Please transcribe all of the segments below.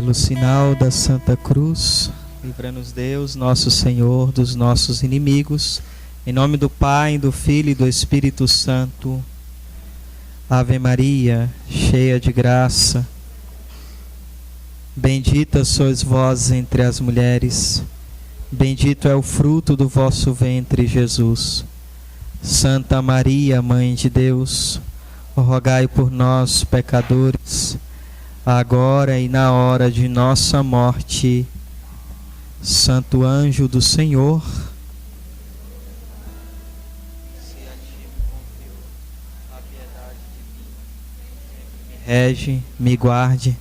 Pelo sinal da Santa Cruz, livra-nos Deus, nosso Senhor, dos nossos inimigos. Em nome do Pai, do Filho e do Espírito Santo. Ave Maria, cheia de graça, bendita sois vós entre as mulheres, bendito é o fruto do vosso ventre, Jesus. Santa Maria, Mãe de Deus, rogai por nós, pecadores, agora e na hora de nossa morte. Santo anjo do Senhor, se a ti me confio a piedade divina, sempre me rege, me guarde.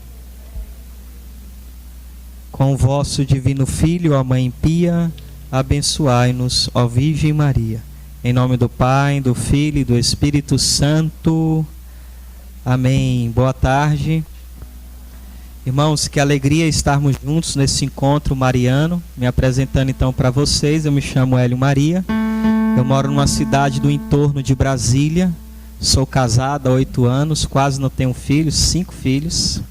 Com o vosso divino Filho, a Mãe Pia, abençoai-nos, ó Virgem Maria. Em nome do Pai, do Filho e do Espírito Santo. Amém. Boa tarde. Irmãos, que alegria estarmos juntos nesse encontro mariano. Me apresentando então para vocês, eu me chamo Hélio Maria. Eu moro numa cidade do entorno de Brasília. Sou casado há 8 anos, quase não tenho filhos, 5 filhos.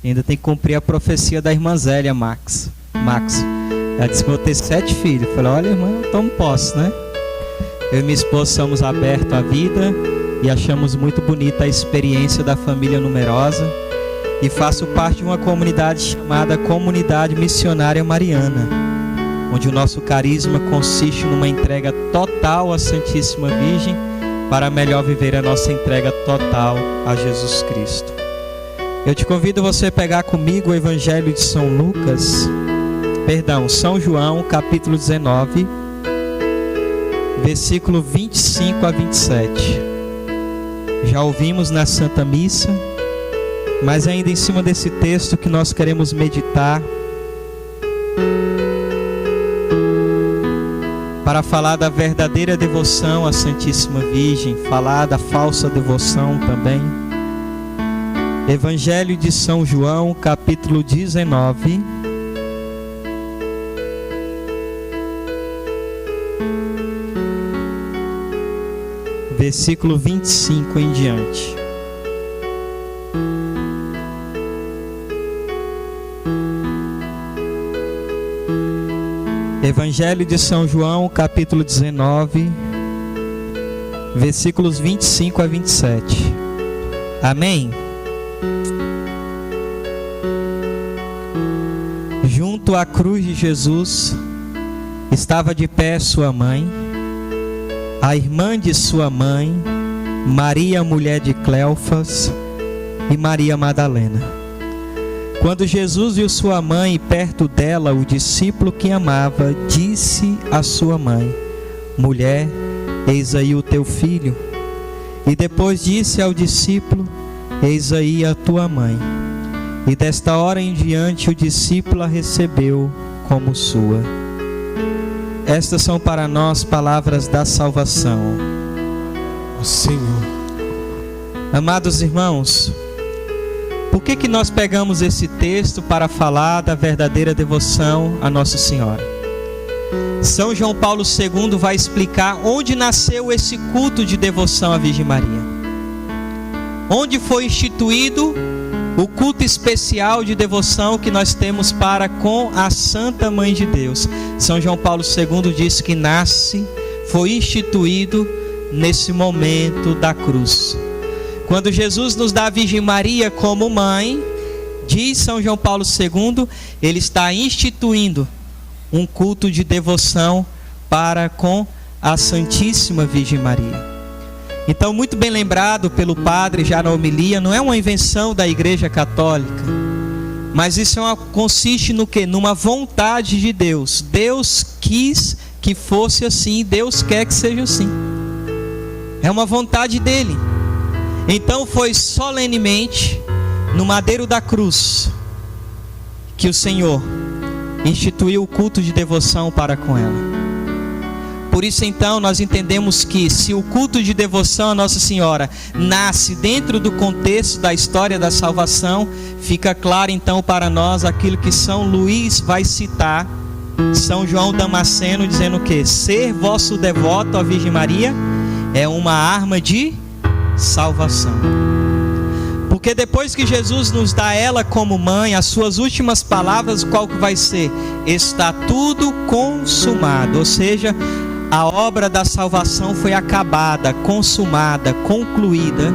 E ainda tenho que cumprir a profecia da irmã Zélia Max. Ela disse que eu vou ter 7 filhos. Eu falei, olha irmã, eu tomo posse, né? Eu e minha esposa somos abertos à vida e achamos muito bonita a experiência da família numerosa. E faço parte de uma comunidade chamada Comunidade Missionária Mariana, onde o nosso carisma consiste numa entrega total à Santíssima Virgem, para melhor viver a nossa entrega total a Jesus Cristo. Eu te convido você a pegar comigo o Evangelho de São João, capítulo 19, versículo 25 a 27. Já ouvimos na Santa Missa, mas ainda em cima desse texto que nós queremos meditar para falar da verdadeira devoção à Santíssima Virgem, falar da falsa devoção também. Evangelho de São João, capítulo 19, versículo 25 em diante. Evangelho de São João, capítulo 19, versículos 25 a 27. Amém? Junto à cruz de Jesus estava de pé sua mãe, a irmã de sua mãe, Maria, mulher de Cleofas, e Maria Madalena. Quando Jesus viu sua mãe e perto dela o discípulo que amava, disse à sua mãe: mulher, eis aí o teu filho. E depois disse ao discípulo: eis aí a tua mãe. E desta hora em diante o discípulo a recebeu como sua. Estas são para nós palavras da salvação. Ó Senhor. Amados irmãos, por que nós pegamos esse texto para falar da verdadeira devoção a Nossa Senhora? São João Paulo II vai explicar onde nasceu esse culto de devoção à Virgem Maria. Onde foi instituído o culto especial de devoção que nós temos para com a Santa Mãe de Deus. São João Paulo II diz que foi instituído nesse momento da cruz. Quando Jesus nos dá a Virgem Maria como mãe, diz São João Paulo II, ele está instituindo um culto de devoção para com a Santíssima Virgem Maria. Então, muito bem lembrado pelo padre já na homilia, não é uma invenção da Igreja Católica, mas isso consiste no quê? Numa vontade de Deus. Deus quis que fosse assim, Deus quer que seja assim. É uma vontade dele. Então foi solenemente no madeiro da cruz que o Senhor instituiu o culto de devoção para com ela. Por isso então nós entendemos que se o culto de devoção a Nossa Senhora nasce dentro do contexto da história da salvação, fica claro então para nós aquilo que São Luís vai citar, São João Damasceno, dizendo o quê? Ser vosso devoto à Virgem Maria é uma arma de salvação. Porque depois que Jesus nos dá ela como mãe, as suas últimas palavras, qual que vai ser? Está tudo consumado. Ou seja, a obra da salvação foi acabada, consumada, concluída.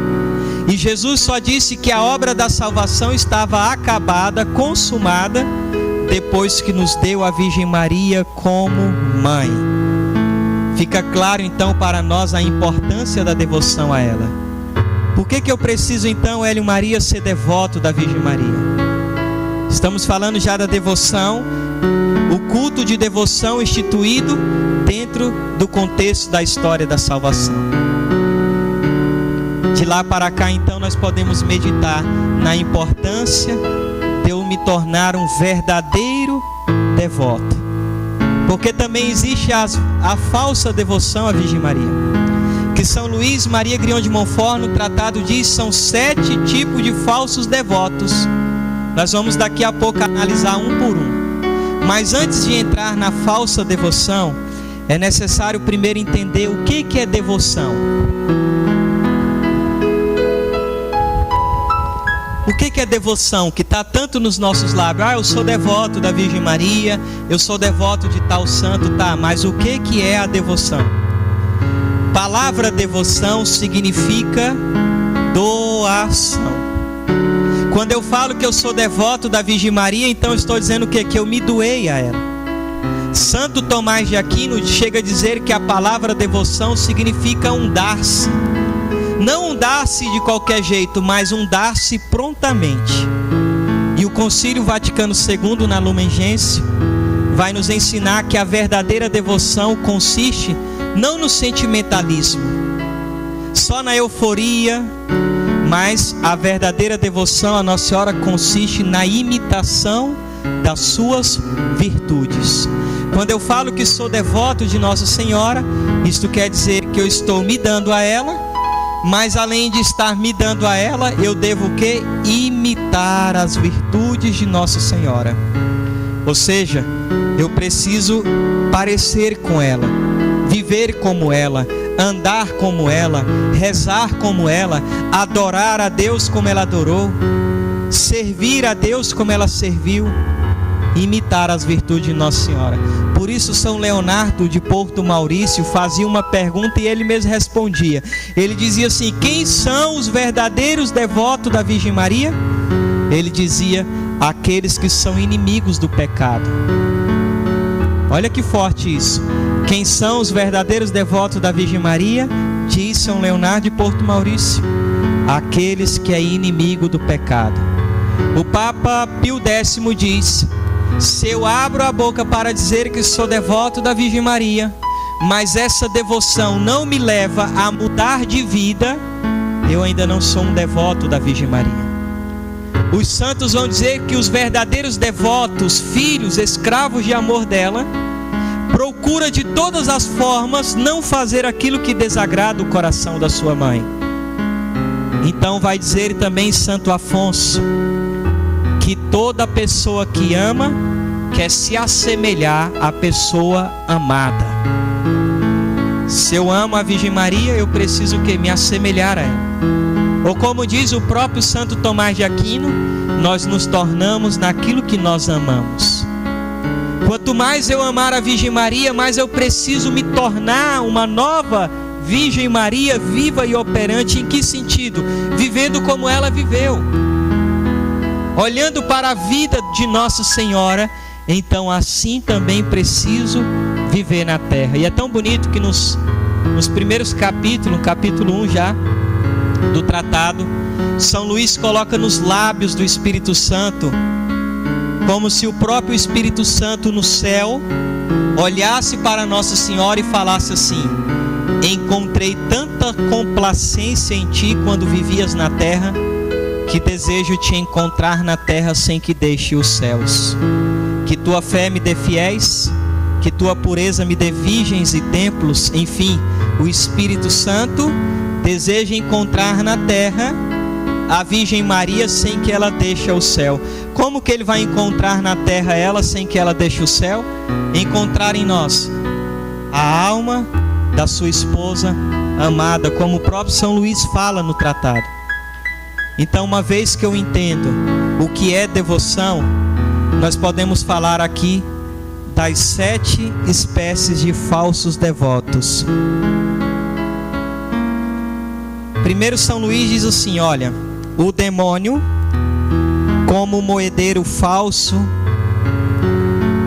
E Jesus só disse que a obra da salvação estava acabada, consumada, depois que nos deu a Virgem Maria como mãe. Fica claro então para nós a importância da devoção a ela. Por que eu preciso então, Hélio Maria, ser devoto da Virgem Maria? Estamos falando já da devoção, o culto de devoção instituído dentro do contexto da história da salvação. De lá para cá então nós podemos meditar na importância de eu me tornar um verdadeiro devoto. Porque também existe a falsa devoção à Virgem Maria, que São Luís Maria Grignon de Montfort no tratado diz, são 7 tipos de falsos devotos. Nós vamos daqui a pouco analisar um por um. Mas antes de entrar na falsa devoção, é necessário primeiro entender o que é devoção. O que é devoção? Que está tanto nos nossos lábios. Eu sou devoto da Virgem Maria, eu sou devoto de tal santo, tá? Mas o que é a devoção? Palavra devoção significa doação. Quando eu falo que eu sou devoto da Virgem Maria, então eu estou dizendo o quê? Que eu me doei a ela. Santo Tomás de Aquino chega a dizer que a palavra devoção significa um dar-se. Não um dar-se de qualquer jeito, mas um dar-se prontamente. E o Concílio Vaticano II, na Lumen Gentium, vai nos ensinar que a verdadeira devoção consiste não no sentimentalismo, só na euforia, mas a verdadeira devoção a Nossa Senhora consiste na imitação das suas virtudes. Quando eu falo que sou devoto de Nossa Senhora, isto quer dizer que eu estou me dando a ela, mas além de estar me dando a ela, eu devo o quê? Imitar as virtudes de Nossa Senhora. Ou seja, eu preciso parecer com ela, viver como ela, andar como ela, rezar como ela, adorar a Deus como ela adorou, servir a Deus como ela serviu, imitar as virtudes de Nossa Senhora. Por isso São Leonardo de Porto Maurício fazia uma pergunta e ele mesmo respondia. Ele dizia assim: quem são os verdadeiros devotos da Virgem Maria? Ele dizia: aqueles que são inimigos do pecado. Olha que forte isso. Quem são os verdadeiros devotos da Virgem Maria? Diz São Leonardo de Porto Maurício: aqueles que é inimigo do pecado. O Papa Pio X diz: se eu abro a boca para dizer que sou devoto da Virgem Maria, mas essa devoção não me leva a mudar de vida, eu ainda não sou um devoto da Virgem Maria. Os santos vão dizer que os verdadeiros devotos, filhos, escravos de amor dela, procura de todas as formas não fazer aquilo que desagrada o coração da sua mãe. Então vai dizer também Santo Afonso que toda pessoa que ama quer se assemelhar à pessoa amada. Se eu amo a Virgem Maria, eu preciso que me assemelhar a ela. Ou como diz o próprio Santo Tomás de Aquino, nós nos tornamos naquilo que nós amamos. Quanto mais eu amar a Virgem Maria, mais eu preciso me tornar uma nova Virgem Maria viva e operante. Em que sentido? Vivendo como ela viveu, olhando para a vida de Nossa Senhora. Então assim também preciso viver na terra. E é tão bonito que nos primeiros capítulos, capítulo 1 já do tratado, São Luís coloca nos lábios do Espírito Santo, como se o próprio Espírito Santo no céu olhasse para Nossa Senhora e falasse assim: encontrei tanta complacência em ti quando vivias na terra, que desejo te encontrar na terra sem que deixe os céus. Que tua fé me dê fiéis, que tua pureza me dê virgens e templos. Enfim, o Espírito Santo deseja encontrar na terra a Virgem Maria sem que ela deixe o céu. Como que ele vai encontrar na terra ela sem que ela deixe o céu? Encontrar em nós a alma da sua esposa amada, como o próprio São Luís fala no tratado. Então, uma vez que eu entendo o que é devoção, nós podemos falar aqui das 7 espécies de falsos devotos. Primeiro, São Luís diz assim: olha, o demônio, como moedeiro falso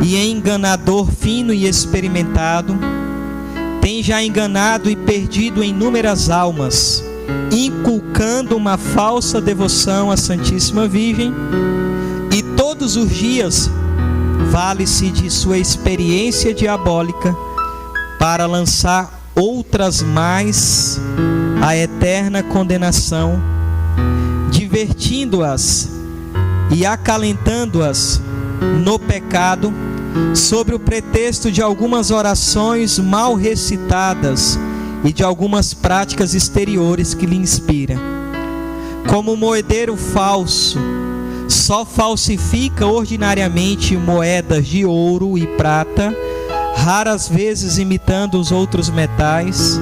e enganador fino e experimentado, tem já enganado e perdido inúmeras almas, inculcando uma falsa devoção à Santíssima Virgem, e todos os dias vale-se de sua experiência diabólica para lançar outras mais à eterna condenação, divertindo-as e acalentando-as no pecado, sobre o pretexto de algumas orações mal recitadas e de algumas práticas exteriores que lhe inspiram. Como o moedeiro falso só falsifica ordinariamente moedas de ouro e prata, raras vezes imitando os outros metais,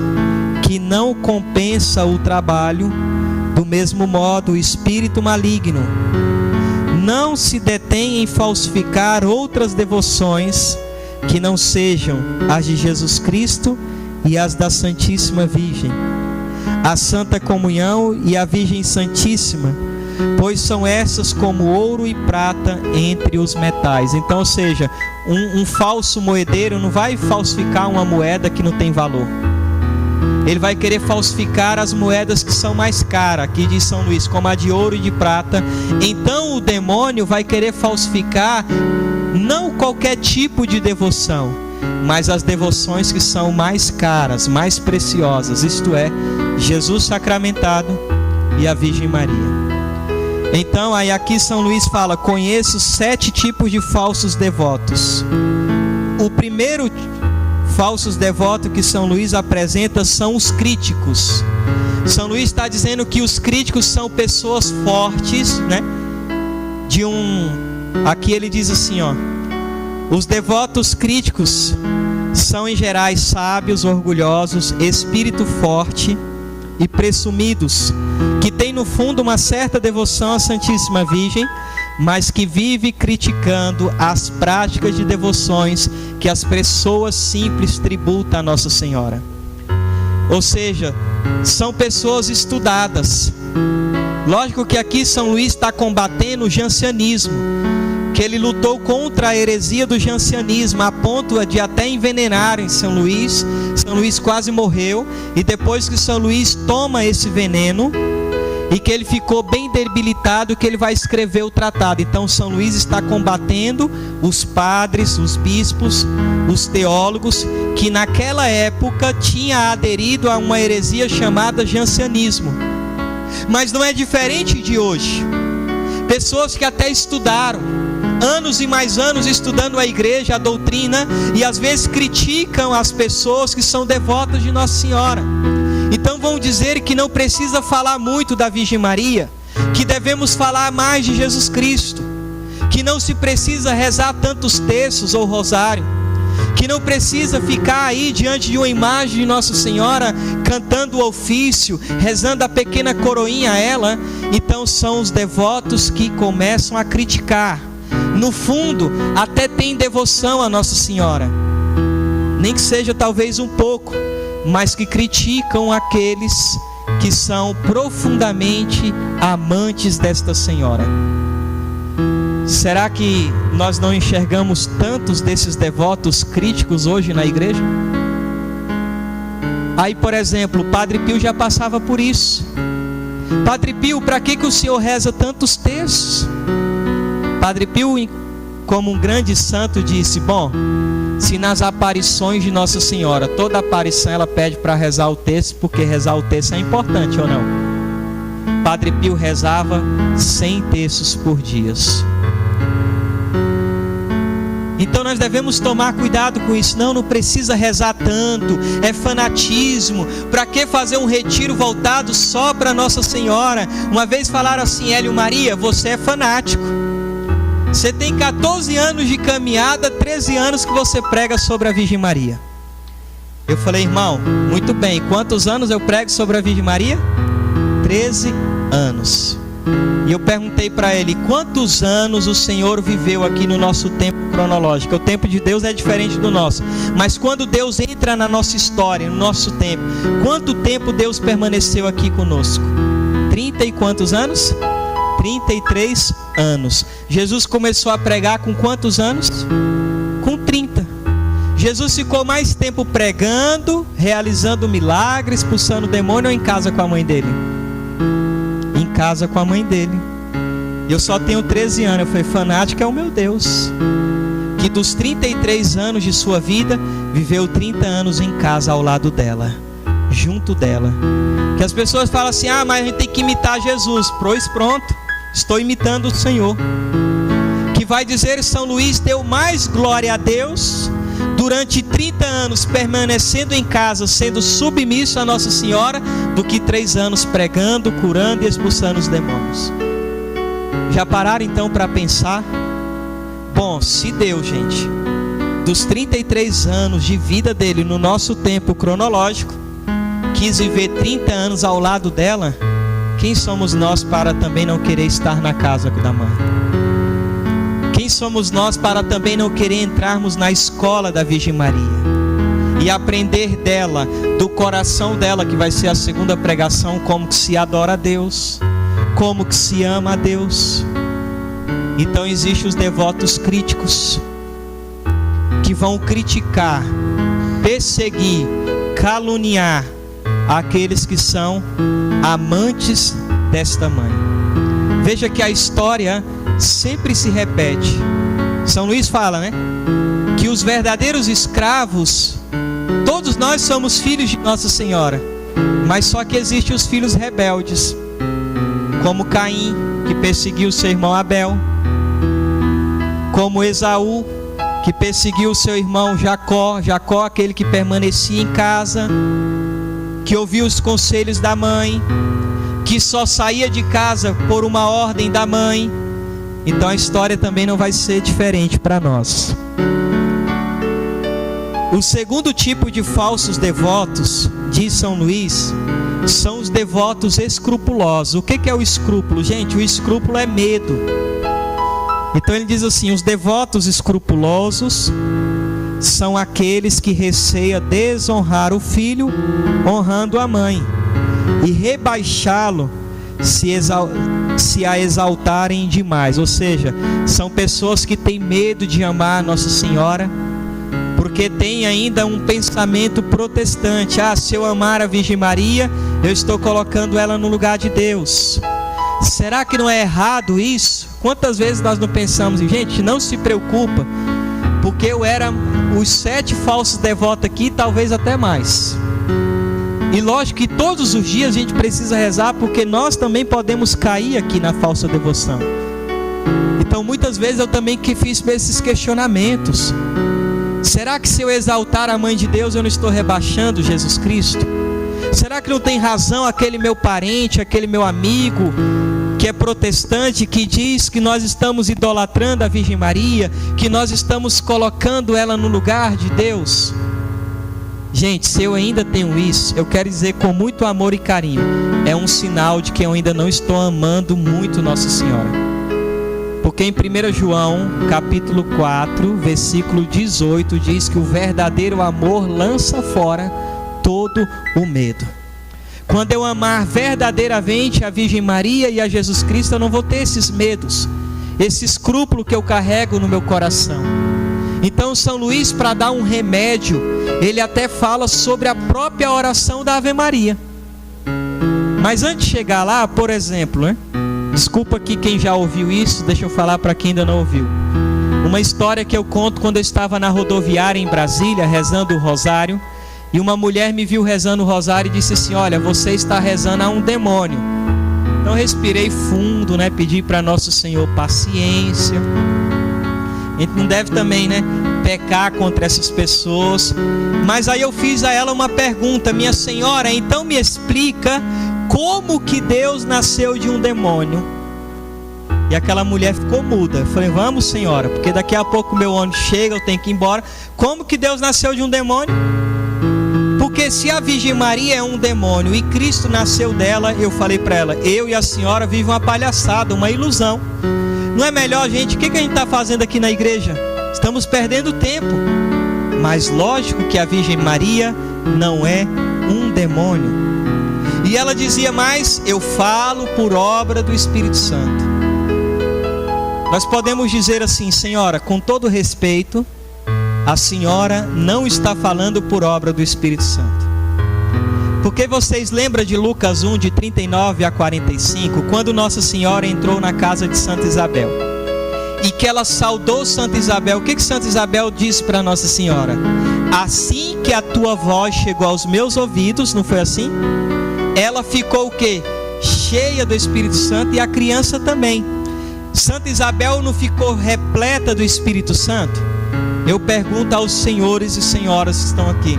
que não compensa o trabalho, do mesmo modo o espírito maligno não se detém em falsificar outras devoções que não sejam as de Jesus Cristo e as da Santíssima Virgem, a Santa Comunhão e a Virgem Santíssima, pois são essas como ouro e prata entre os metais. Então, ou seja, um falso moedeiro não vai falsificar uma moeda que não tem valor. Ele vai querer falsificar as moedas que são mais caras, aqui diz São Luís, como a de ouro e de prata. Então o demônio vai querer falsificar não qualquer tipo de devoção, mas as devoções que são mais caras, mais preciosas, isto é, Jesus sacramentado e a Virgem Maria. Então aí aqui São Luís fala: conheço 7 tipos de falsos devotos. O primeiro falsos devotos que São Luís apresenta são os críticos. São Luís está dizendo que os críticos são pessoas fortes, né? Aqui ele diz assim, ó: os devotos críticos são em gerais sábios, orgulhosos, espírito forte e presumidos, que têm no fundo uma certa devoção à Santíssima Virgem, mas que vive criticando as práticas de devoções que as pessoas simples tributam a Nossa Senhora. Ou seja, são pessoas estudadas. Lógico que aqui São Luís está combatendo o jansenismo, que ele lutou contra a heresia do jansenismo, a ponto de até envenenarem São Luís. São Luís quase morreu, e depois que São Luís toma esse veneno, e que ele ficou bem debilitado, que ele vai escrever o tratado. Então São Luís está combatendo os padres, os bispos, os teólogos, que naquela época tinham aderido a uma heresia chamada jansenismo. Mas não é diferente de hoje. Pessoas que até estudaram, anos e mais anos estudando a igreja, a doutrina, e às vezes criticam as pessoas que são devotas de Nossa Senhora. Então vão dizer que não precisa falar muito da Virgem Maria, que devemos falar mais de Jesus Cristo, que não se precisa rezar tantos terços ou rosário, que não precisa ficar aí diante de uma imagem de Nossa Senhora cantando o ofício, rezando a pequena coroinha a ela. Então são os devotos que começam a criticar. No fundo, até tem devoção a Nossa Senhora, nem que seja talvez um pouco, mas que criticam aqueles que são profundamente amantes desta Senhora. Será que nós não enxergamos tantos desses devotos críticos hoje na igreja? Aí, por exemplo, o Padre Pio já passava por isso. Padre Pio, para que o senhor reza tantos terços? Padre Pio, como um grande santo, disse: bom, se nas aparições de Nossa Senhora, toda aparição ela pede para rezar o terço, porque rezar o terço é importante ou não? Padre Pio rezava 100 terços por dia. Então nós devemos tomar cuidado com isso. Não precisa rezar tanto, é fanatismo. Para que fazer um retiro voltado só para Nossa Senhora? Uma vez falaram assim: Hélio Maria, você é fanático. Você tem 14 anos de caminhada, 13 anos que você prega sobre a Virgem Maria. Eu falei: irmão, muito bem, quantos anos eu prego sobre a Virgem Maria? 13 anos. E eu perguntei para ele: quantos anos o Senhor viveu aqui no nosso tempo cronológico? O tempo de Deus é diferente do nosso, mas quando Deus entra na nossa história, no nosso tempo, quanto tempo Deus permaneceu aqui conosco? 30 e quantos anos? 33 anos. Jesus começou a pregar com quantos anos? Com 30. Jesus ficou mais tempo pregando, realizando milagres, expulsando demônio, ou em casa com a mãe dele? Em casa com a mãe dele. Eu só tenho 13 anos. Eu falei: fanático é o meu Deus, que dos 33 anos de sua vida, viveu 30 anos em casa ao lado dela, junto dela. Que as pessoas falam assim: ah, mas a gente tem que imitar Jesus. Pois pronto, estou imitando o Senhor. Que vai dizer: São Luís deu mais glória a Deus durante 30 anos permanecendo em casa, sendo submisso a Nossa Senhora, do que 3 anos pregando, curando e expulsando os demônios. Já pararam então para pensar? Bom, se Deus, gente, dos 33 anos de vida dele no nosso tempo cronológico, quis viver 30 anos ao lado dela, quem somos nós para também não querer estar na casa da mãe? Quem somos nós para também não querer entrarmos na escola da Virgem Maria e aprender dela, do coração dela, que vai ser a segunda pregação, como que se adora a Deus, como que se ama a Deus. Então existem os devotos críticos, que vão criticar, perseguir, caluniar aqueles que são amantes desta mãe. Veja que a história sempre se repete. São Luís fala, né, que os verdadeiros escravos, todos nós somos filhos de Nossa Senhora, mas só que existem os filhos rebeldes, como Caim, que perseguiu seu irmão Abel, como Esaú, que perseguiu seu irmão Jacó, aquele que permanecia em casa, que ouvia os conselhos da mãe, que só saía de casa por uma ordem da mãe. Então a história também não vai ser diferente para nós. O segundo tipo de falsos devotos, diz São Luís, são os devotos escrupulosos. O que é o escrúpulo? Gente, o escrúpulo é medo. Então ele diz assim: os devotos escrupulosos são aqueles que receiam desonrar o filho honrando a mãe, e rebaixá-lo se a exaltarem demais. Ou seja, são pessoas que têm medo de amar Nossa Senhora, porque tem ainda um pensamento protestante: ah, se eu amar a Virgem Maria, eu estou colocando ela no lugar de Deus. Será que não é errado isso? Quantas vezes nós não pensamos: gente, não se preocupa, porque eu era os 7 falsos devotos aqui, talvez até mais. E lógico que todos os dias a gente precisa rezar, porque nós também podemos cair aqui na falsa devoção. Então muitas vezes eu também fiz esses questionamentos: será que se eu exaltar a Mãe de Deus, eu não estou rebaixando Jesus Cristo? Será que não tem razão aquele meu parente, aquele meu amigo que é protestante, que diz que nós estamos idolatrando a Virgem Maria, que nós estamos colocando ela no lugar de Deus? Gente, se eu ainda tenho isso, eu quero dizer com muito amor e carinho, é um sinal de que eu ainda não estou amando muito Nossa Senhora. Porque em 1 João, capítulo 4, versículo 18, diz que o verdadeiro amor lança fora todo o medo. Quando eu amar verdadeiramente a Virgem Maria e a Jesus Cristo, eu não vou ter esses medos, esse escrúpulo que eu carrego no meu coração. Então São Luís, para dar um remédio, ele até fala sobre a própria oração da Ave Maria. Mas antes de chegar lá, por exemplo, né? Desculpa aqui quem já ouviu isso, deixa eu falar para quem ainda não ouviu. Uma história que eu conto quando eu estava na rodoviária em Brasília, rezando o rosário, e uma mulher me viu rezando o rosário e disse assim: olha, você está rezando a um demônio. Então eu respirei fundo, né? Pedi para Nosso Senhor paciência. A gente não deve também, né, pecar contra essas pessoas. Mas aí eu fiz a ela uma pergunta: minha senhora, então me explica como que Deus nasceu de um demônio. E aquela mulher ficou muda. Eu falei: vamos, senhora, porque daqui a pouco o meu ônibus chega, eu tenho que ir embora. Como que Deus nasceu de um demônio? Porque Porque se a Virgem Maria é um demônio e Cristo nasceu dela, eu falei para ela, eu e a senhora vivem uma palhaçada, uma ilusão. Não é melhor, gente, o que a gente está fazendo aqui na igreja? Estamos perdendo tempo. Mas lógico que a Virgem Maria não é um demônio. E ela dizia mais, eu falo por obra do Espírito Santo. Nós podemos dizer assim, senhora, com todo respeito, a senhora não está falando por obra do Espírito Santo. Porque vocês lembram de Lucas 1, de 39 a 45, quando Nossa Senhora entrou na casa de Santa Isabel, e que ela saudou Santa Isabel. O que Santa Isabel disse para Nossa Senhora? Assim que a tua voz chegou aos meus ouvidos, não foi assim? Ela ficou o quê? Cheia do Espírito Santo, e a criança também. Santa Isabel não ficou repleta do Espírito Santo? Eu pergunto aos senhores e senhoras que estão aqui.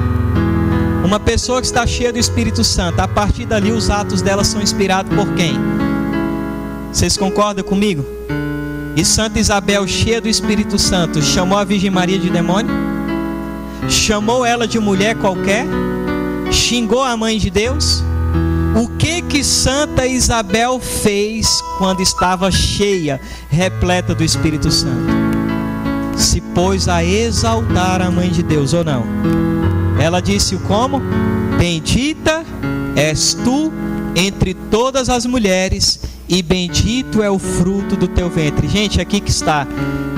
Uma pessoa que está cheia do Espírito Santo, a partir dali os atos dela são inspirados por quem? Vocês concordam comigo? E Santa Isabel, cheia do Espírito Santo, chamou a Virgem Maria de demônio? Chamou ela de mulher qualquer? Xingou a mãe de Deus? O que Santa Isabel fez quando estava cheia, repleta do Espírito Santo? Se pôs a exaltar a mãe de Deus, ou não? Ela disse o como? Bendita és tu entre todas as mulheres, e bendito é o fruto do teu ventre. Gente, aqui que está.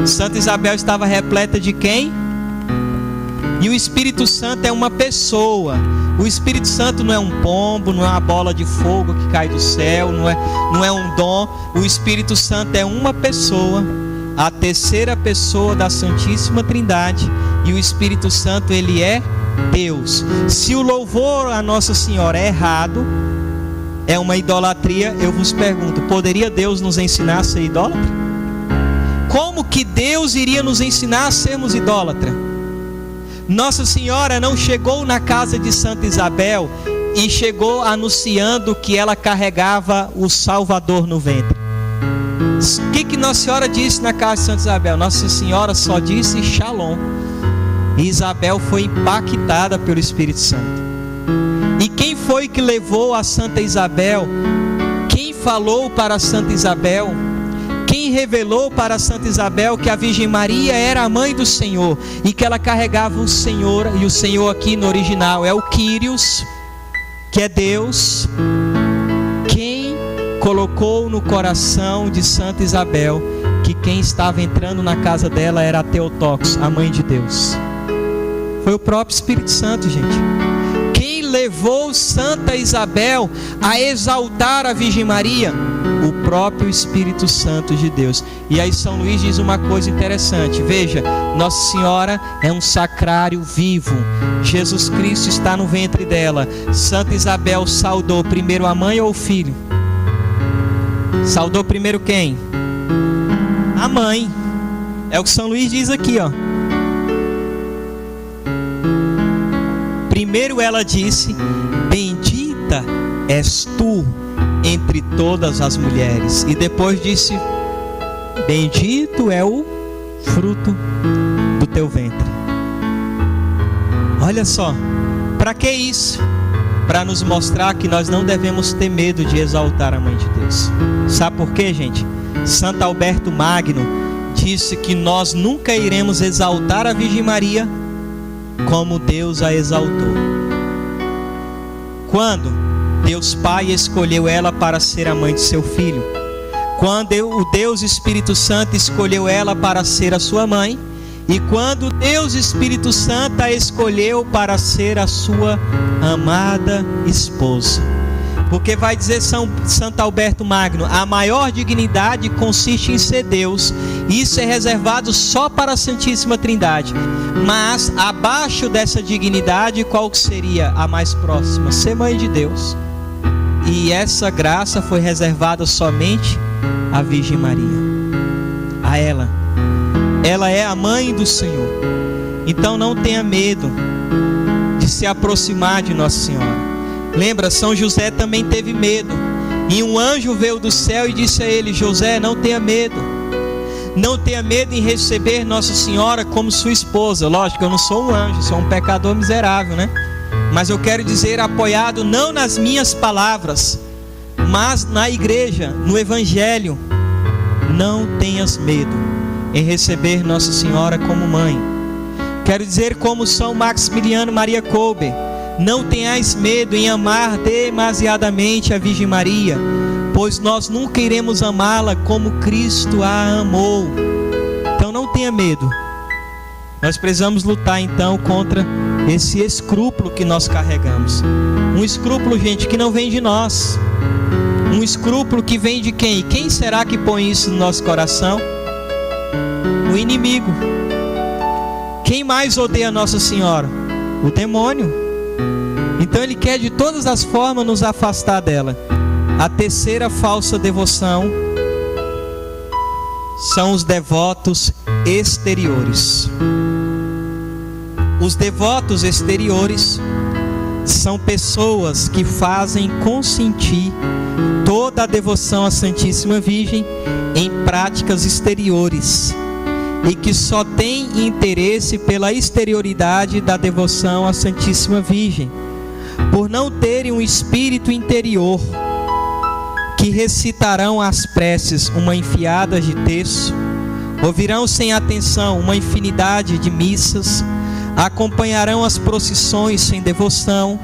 Santa Isabel estava repleta de quem? E o Espírito Santo é uma pessoa. O Espírito Santo não é um pombo, não é uma bola de fogo que cai do céu, não é um dom. O Espírito Santo é uma pessoa, a terceira pessoa da Santíssima Trindade. E o Espírito Santo, ele é Deus. Se o louvor a Nossa Senhora é errado, é uma idolatria, eu vos pergunto, poderia Deus nos ensinar a ser idólatra? Como que Deus iria nos ensinar a sermos idólatra? Nossa Senhora não chegou na casa de Santa Isabel e chegou anunciando que ela carregava o Salvador no ventre. O que Nossa Senhora disse na casa de Santa Isabel? Nossa Senhora só disse Shalom. E Isabel foi impactada pelo Espírito Santo. E quem foi que levou a Santa Isabel? Quem falou para Santa Isabel? Quem revelou para Santa Isabel que a Virgem Maria era a mãe do Senhor e que ela carregava o Senhor? E o Senhor aqui no original é o Kyrios, que é Deus. Quem colocou no coração de Santa Isabel que quem estava entrando na casa dela era a Theotokos, a mãe de Deus? Foi o próprio Espírito Santo, gente. Quem levou Santa Isabel a exaltar a Virgem Maria? O próprio Espírito Santo de Deus. E aí São Luís diz uma coisa interessante. Veja, Nossa Senhora é um sacrário vivo. Jesus Cristo está no ventre dela. Santa Isabel saudou primeiro a mãe ou o filho? Saudou primeiro quem? A mãe. É o que São Luís diz aqui, ó. Primeiro ela disse: bendita és tu entre todas as mulheres. E depois disse: bendito é o fruto do teu ventre. Olha só, para que isso? Para nos mostrar que nós não devemos ter medo de exaltar a mãe de Deus. Sabe por quê, gente? Santo Alberto Magno disse que nós nunca iremos exaltar a Virgem Maria como Deus a exaltou. Quando Deus Pai escolheu ela para ser a mãe de seu filho, quando o Deus Espírito Santo escolheu ela para ser a sua mãe, e quando Deus Espírito Santo a escolheu para ser a sua amada esposa. Porque vai dizer Santo Alberto Magno, a maior dignidade consiste em ser Deus. Isso é reservado só para a Santíssima Trindade. Mas abaixo dessa dignidade, qual que seria a mais próxima? Ser mãe de Deus. E essa graça foi reservada somente à Virgem Maria, a ela. Ela é a mãe do Senhor. Então não tenha medo de se aproximar de Nossa Senhora. Lembra, São José também teve medo. E um anjo veio do céu e disse a ele: José, não tenha medo. Não tenha medo em receber Nossa Senhora como sua esposa. Lógico, eu não sou um anjo, sou um pecador miserável, né? mas eu quero dizer apoiado não nas minhas palavras, mas na igreja, no Evangelho. Não tenhas medo em receber Nossa Senhora como mãe. Quero dizer como São Maximiliano Maria Kolbe: não tenhais medo em amar demasiadamente a Virgem Maria, pois nós nunca iremos amá-la como Cristo a amou. Então não tenha medo. Nós precisamos lutar então contra esse escrúpulo que nós carregamos. Um escrúpulo, gente, que não vem de nós. Um escrúpulo que vem de quem? Quem será que põe isso no nosso coração? O inimigo. Quem mais odeia Nossa Senhora? O demônio. Então ele quer de todas as formas nos afastar dela. A terceira falsa devoção são os devotos exteriores. Os devotos exteriores são pessoas que fazem consentir toda a devoção à Santíssima Virgem em práticas exteriores e que só têm interesse pela exterioridade da devoção à Santíssima Virgem, por não terem um espírito interior, que recitarão as preces uma enfiada de texto, ouvirão sem atenção uma infinidade de missas, acompanharão as procissões sem devoção,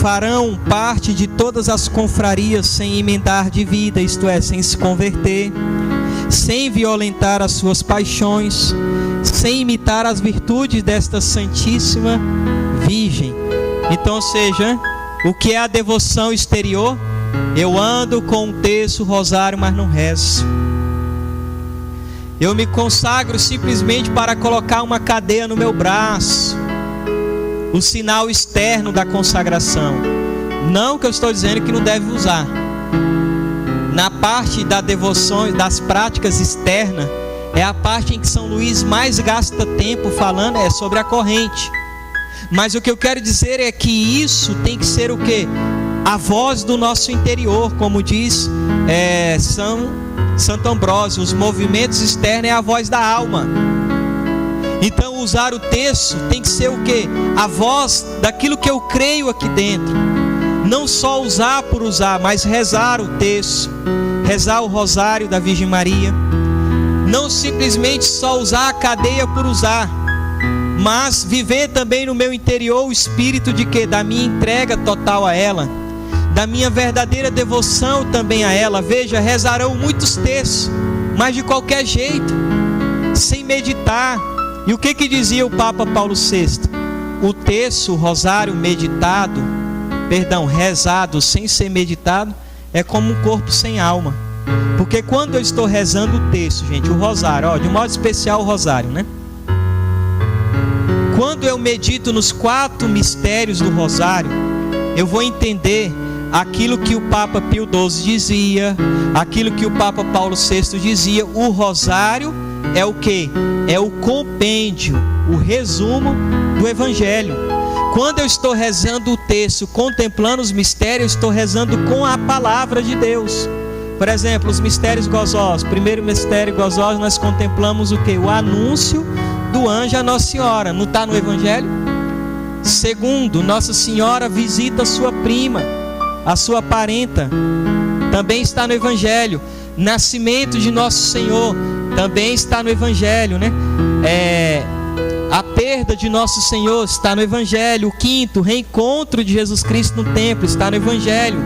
farão parte de todas as confrarias sem emendar de vida, isto é, sem se converter, sem violentar as suas paixões, sem imitar as virtudes desta Santíssima Virgem. Então, ou seja, o que é a devoção exterior? Eu ando com um terço, rosário, mas não rezo. Eu me consagro simplesmente para colocar uma cadeia no meu braço, o sinal externo da consagração. Não que eu estou dizendo que não deve usar. Na parte da devoção, das práticas externas, é a parte em que São Luís mais gasta tempo falando, é sobre a corrente. Mas o que eu quero dizer é que isso tem que ser o quê? A voz do nosso interior, como diz Santo Ambrósio, os movimentos externos é a voz da alma. Então usar o texto tem que ser o quê? A voz daquilo que eu creio aqui dentro. Não só usar por usar, mas rezar o texto, rezar o rosário da Virgem Maria. Não simplesmente só usar a cadeia por usar, mas viver também no meu interior o espírito de quê? Da minha entrega total a ela, da minha verdadeira devoção também a ela. Veja, rezarão muitos textos, mas de qualquer jeito, sem meditar. E o que dizia o Papa Paulo VI? O texto, o rosário rezado sem ser meditado, é como um corpo sem alma. Porque quando eu estou rezando o texto, gente, o rosário, de modo especial o rosário, né? Quando eu medito nos 4 mistérios do rosário, eu vou entender aquilo que o Papa Pio XII dizia, aquilo que o Papa Paulo VI dizia. O rosário é o quê? É o compêndio, o resumo do Evangelho. Quando eu estou rezando o texto, contemplando os mistérios, eu estou rezando com a palavra de Deus. Por exemplo, os mistérios gozosos. Primeiro mistério gozoso, nós contemplamos o quê? O anúncio do anjo a Nossa Senhora. Não está no Evangelho? Segundo, Nossa Senhora visita a sua prima, a sua parenta. Também está no Evangelho. Nascimento de Nosso Senhor. Também está no Evangelho, né? A perda de Nosso Senhor está no Evangelho. O quinto, reencontro de Jesus Cristo no templo, está no Evangelho.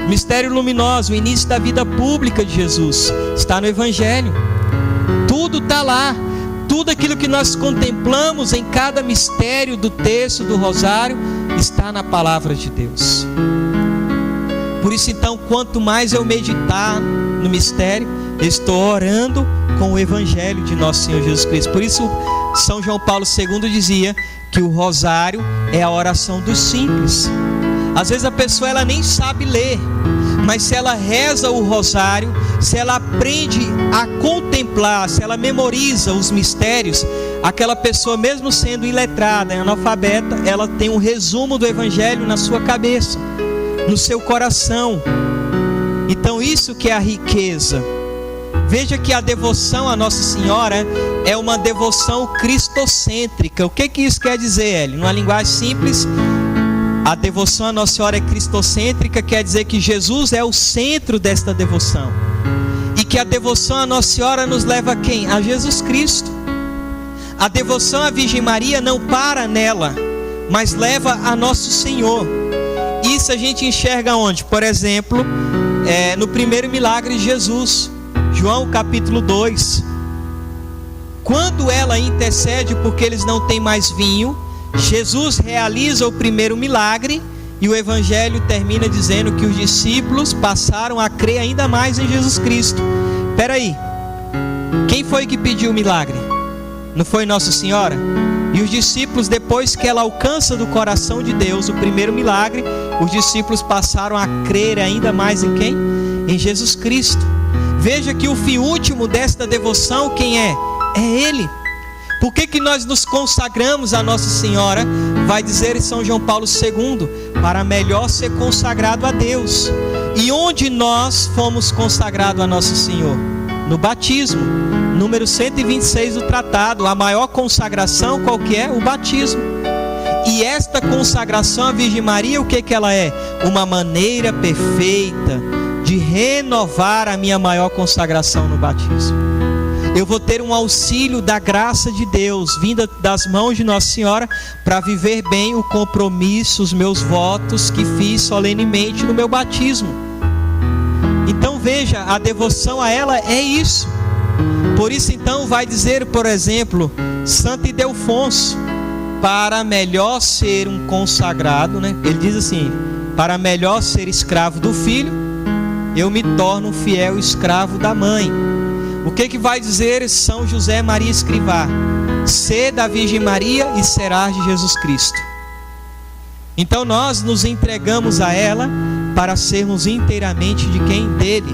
Mistério luminoso, o início da vida pública de Jesus, está no Evangelho. Tudo está lá. Tudo aquilo que nós contemplamos em cada mistério do texto do rosário está na palavra de Deus. Por isso então, quanto mais eu meditar no mistério, eu estou orando com o Evangelho de Nosso Senhor Jesus Cristo. Por isso São João Paulo II dizia que o rosário é a oração dos simples. Às vezes a pessoa ela nem sabe ler, mas se ela reza o rosário, se ela aprende a contemplar, se ela memoriza os mistérios, aquela pessoa, mesmo sendo iletrada, analfabeta, ela tem um resumo do Evangelho na sua cabeça, no seu coração. Então isso que é a riqueza. Veja que a devoção à Nossa Senhora é uma devoção cristocêntrica. O que isso quer dizer, Eli? Numa linguagem simples, a devoção à Nossa Senhora é cristocêntrica, quer dizer que Jesus é o centro desta devoção. E que a devoção à Nossa Senhora nos leva a quem? A Jesus Cristo. A devoção à Virgem Maria não para nela, mas leva a Nosso Senhor. Isso a gente enxerga onde? Por exemplo, no primeiro milagre de Jesus, João capítulo 2. Quando ela intercede porque eles não têm mais vinho, Jesus realiza o primeiro milagre e o evangelho termina dizendo que os discípulos passaram a crer ainda mais em Jesus Cristo. Espera aí, quem foi que pediu o milagre? Não foi Nossa Senhora? E os discípulos, depois que ela alcança do coração de Deus o primeiro milagre, os discípulos passaram a crer ainda mais em quem? Em Jesus Cristo. Veja que o fim último desta devoção, quem é? É Ele. Por que nós nos consagramos a Nossa Senhora? Vai dizer em São João Paulo II, para melhor ser consagrado a Deus. E onde nós fomos consagrados a Nosso Senhor? No batismo, número 126 do tratado. A maior consagração qual que é? O batismo. E esta consagração à Virgem Maria, o que ela é? Uma maneira perfeita de renovar a minha maior consagração no batismo. Eu vou ter um auxílio da graça de Deus, vinda das mãos de Nossa Senhora, para viver bem o compromisso, os meus votos que fiz solenemente no meu batismo. Então veja, a devoção a ela é isso. Por isso então vai dizer, por exemplo, Santo Ildefonso, para melhor ser um consagrado, né? Ele diz assim: para melhor ser escravo do filho, eu me torno um fiel escravo da mãe. O que vai dizer São José Maria Escrivá? Sê da Virgem Maria e serás de Jesus Cristo. Então nós nos entregamos a ela para sermos inteiramente de quem? Dele.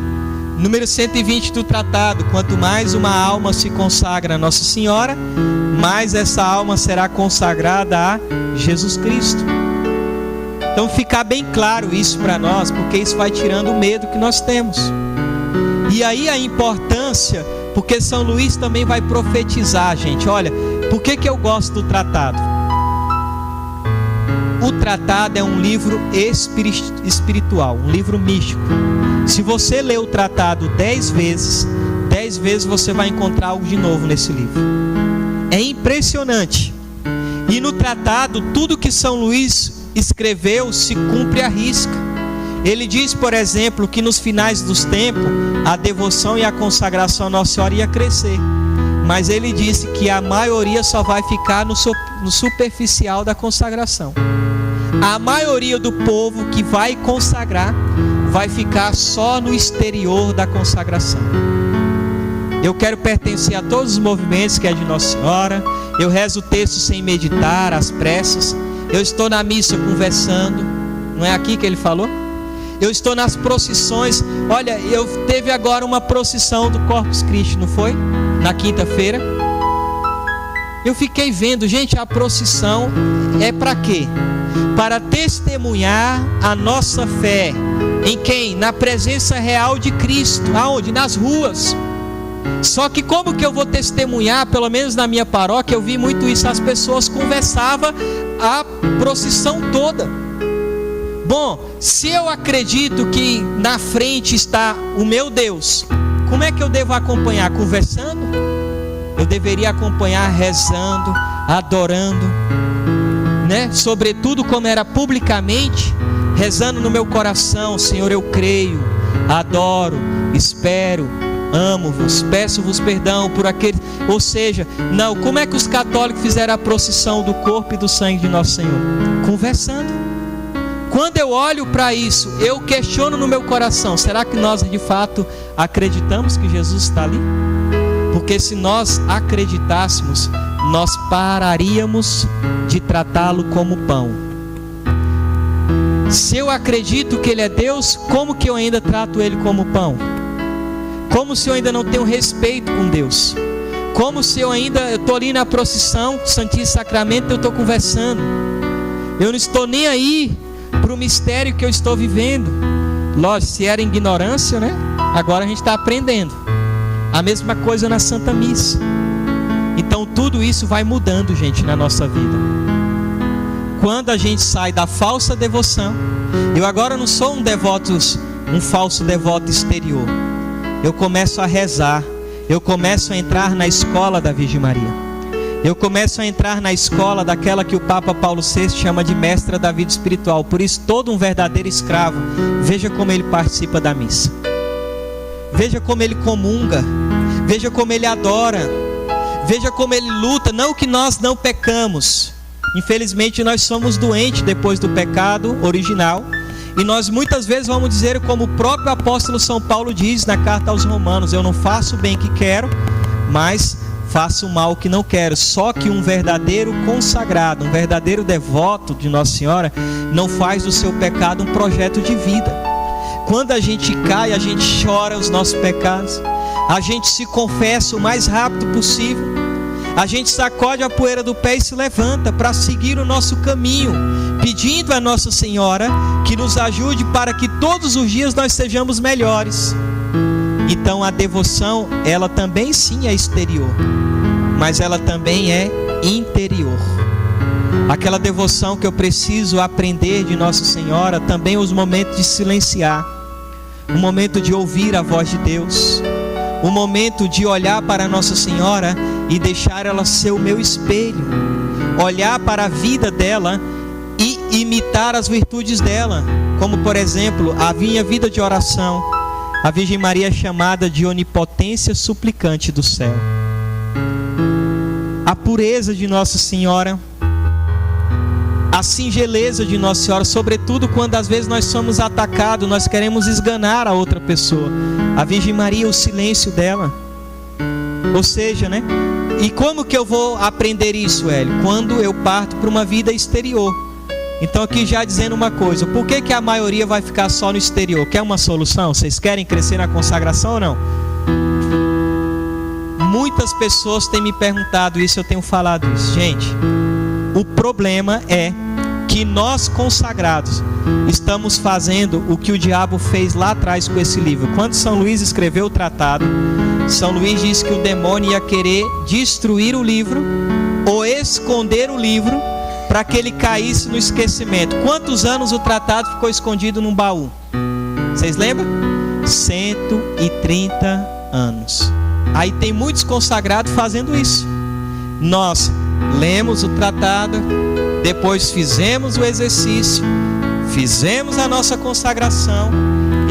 Número 120 do tratado: quanto mais uma alma se consagra a Nossa Senhora, mais essa alma será consagrada a Jesus Cristo. Então ficar bem claro isso para nós, porque isso vai tirando o medo que nós temos. E aí a importância, porque São Luís também vai profetizar, gente. Olha, por que eu gosto do tratado? O tratado é um livro espiritual, um livro místico. Se você ler o tratado 10 vezes você vai encontrar algo de novo nesse livro. É impressionante. E no tratado, tudo que São Luís escreveu se cumpre à risca. Ele diz, por exemplo, que nos finais dos tempos a devoção e a consagração a Nossa Senhora ia crescer, mas ele disse que a maioria só vai ficar no superficial da consagração. A maioria do povo que vai consagrar vai ficar só no exterior da consagração. Eu quero pertencer a todos os movimentos que é de Nossa Senhora. Eu rezo o texto sem meditar, as preces. Eu estou na missa conversando. Não é aqui que ele falou? Eu estou nas procissões. Olha, teve agora uma procissão do Corpus Christi, não foi? Na quinta-feira. Eu fiquei vendo, gente, a procissão é para quê? Para testemunhar a nossa fé. Em quem? Na presença real de Cristo. Aonde? Nas ruas. Só que como que eu vou testemunhar? Pelo menos na minha paróquia eu vi muito isso. As pessoas conversavam a procissão toda. Bom, se eu acredito que na frente está o meu Deus, como é que eu devo acompanhar? Conversando? Eu deveria acompanhar rezando, adorando, né? Sobretudo como era publicamente, rezando no meu coração: Senhor, eu creio, adoro, espero, amo-vos, peço-vos perdão por aquele. Ou seja, não, como é que os católicos fizeram a procissão do corpo e do sangue de Nosso Senhor? Conversando. Quando eu olho para isso, eu questiono no meu coração: será que nós de fato acreditamos que Jesus está ali? Porque se nós acreditássemos, nós pararíamos de tratá-lo como pão. Se eu acredito que Ele é Deus, como que eu ainda trato Ele como pão? Como se eu ainda não tenho respeito com Deus? Como se eu estou ali na procissão, Santíssimo Sacramento, eu estou conversando. Eu não estou nem aí para o mistério que eu estou vivendo. Lógico, se era ignorância, né? Agora a gente está aprendendo. A mesma coisa na Santa Missa. Então tudo isso vai mudando, gente, na nossa vida. Quando a gente sai da falsa devoção, eu agora não sou um falso devoto exterior. Eu começo a rezar, eu começo a entrar na escola da Virgem Maria. Eu começo a entrar na escola daquela que o Papa Paulo VI chama de mestra da vida espiritual. Por isso, todo um verdadeiro escravo, veja como ele participa da missa. Veja como ele comunga. Veja como ele adora. Veja como ele luta. Não que nós não pecamos. Infelizmente, nós somos doentes depois do pecado original. E nós muitas vezes vamos dizer, como o próprio apóstolo São Paulo diz na carta aos Romanos: eu não faço o bem que quero, mas faço o mal que não quero. Só que um verdadeiro consagrado, um verdadeiro devoto de Nossa Senhora, não faz do seu pecado um projeto de vida. Quando a gente cai, a gente chora os nossos pecados, a gente se confessa o mais rápido possível, a gente sacode a poeira do pé e se levanta para seguir o nosso caminho, pedindo a Nossa Senhora que nos ajude para que todos os dias nós sejamos melhores. Então a devoção, ela também sim é exterior, mas ela também é interior. Aquela devoção que eu preciso aprender de Nossa Senhora, também os momentos de silenciar, o momento de ouvir a voz de Deus, o momento de olhar para Nossa Senhora e deixar ela ser o meu espelho, olhar para a vida dela e imitar as virtudes dela, como por exemplo a minha vida de oração. A Virgem Maria é chamada de onipotência suplicante do céu. A pureza de Nossa Senhora, a singeleza de Nossa Senhora, sobretudo quando às vezes nós somos atacados, nós queremos esganar a outra pessoa. A Virgem Maria, o silêncio dela. Ou seja, né? E como que eu vou aprender isso, Hélio? Quando eu parto para uma vida exterior. Então aqui já dizendo uma coisa: por que a maioria vai ficar só no exterior? Quer uma solução? Vocês querem crescer na consagração ou não? Muitas pessoas têm me perguntado isso, eu tenho falado isso. Gente, o problema é que nós consagrados estamos fazendo o que o diabo fez lá atrás com esse livro. Quando São Luís escreveu o tratado, São Luís disse que o demônio ia querer destruir o livro ou esconder o livro para que ele caísse no esquecimento. Quantos anos o tratado ficou escondido num baú? Vocês lembram? 130 anos. Aí tem muitos consagrados fazendo isso. Nós lemos o tratado, depois fizemos o exercício, fizemos a nossa consagração,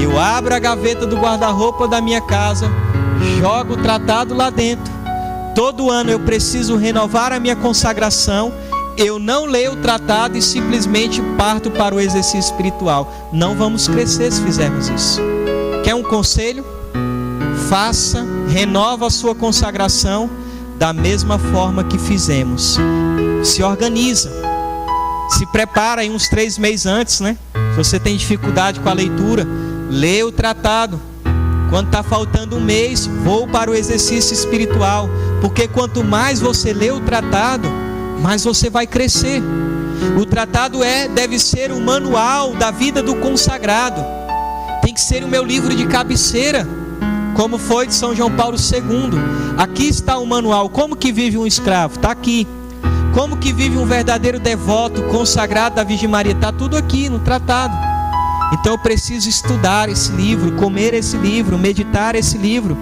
eu abro a gaveta do guarda-roupa da minha casa, jogo o tratado lá dentro. Todo ano eu preciso renovar a minha consagração. Eu não leio o tratado e simplesmente parto para o exercício espiritual. Não vamos crescer se fizermos isso. Quer um conselho? Faça, renova a sua consagração da mesma forma que fizemos. Se organiza, se prepara aí uns 3 meses antes, né? Se você tem dificuldade com a leitura, lê o tratado. Quando está faltando um mês, vou para o exercício espiritual. Porque quanto mais você lê o tratado, mais você vai crescer. O tratado deve ser o manual da vida do consagrado. Tem que ser o meu livro de cabeceira, como foi de São João Paulo II. Aqui está o manual. Como que vive um escravo? Está aqui. Como que vive um verdadeiro devoto consagrado da Virgem Maria? Está tudo aqui no tratado. Então eu preciso estudar esse livro, comer esse livro, meditar esse livro,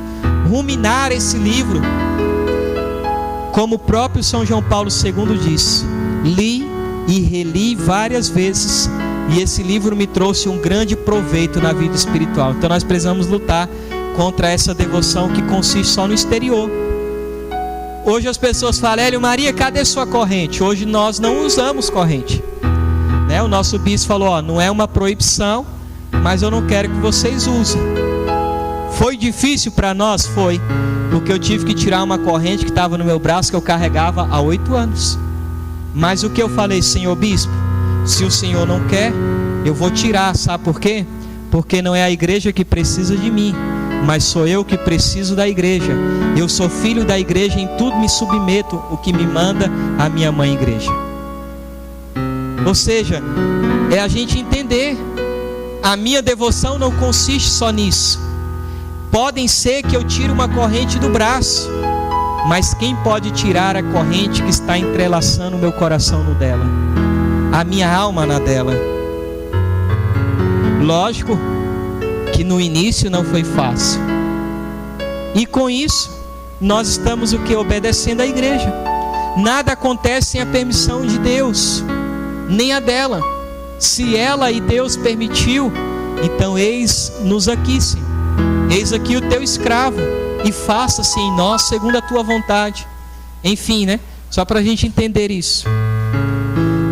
ruminar esse livro. Como o próprio São João Paulo II disse, li e reli várias vezes, e esse livro me trouxe um grande proveito na vida espiritual. Então nós precisamos lutar contra essa devoção que consiste só no exterior. Hoje as pessoas falam: Hélio, Maria, cadê sua corrente? Hoje nós não usamos corrente, né? O nosso bispo falou: não é uma proibição, mas eu não quero que vocês usem. Foi difícil para nós? Foi, porque eu tive que tirar uma corrente que estava no meu braço, que eu carregava há 8 anos. Mas o que eu falei: Senhor bispo, se o senhor não quer, eu vou tirar. Sabe por quê? Porque não é a igreja que precisa de mim, mas sou eu que preciso da igreja. Eu sou filho da igreja, em tudo me submeto o que me manda a minha mãe igreja. Ou seja, é a gente entender, a minha devoção não consiste só nisso. Podem ser que eu tire uma corrente do braço, mas quem pode tirar a corrente que está entrelaçando o meu coração no dela? A minha alma na dela. Lógico que no início não foi fácil. E com isso, nós estamos o que? Obedecendo à igreja. Nada acontece sem a permissão de Deus, nem a dela. Se ela e Deus permitiu, então eis-nos aqui, Senhor. Eis aqui o teu escravo, e faça-se em nós segundo a tua vontade. Enfim, né? Só para a gente entender isso.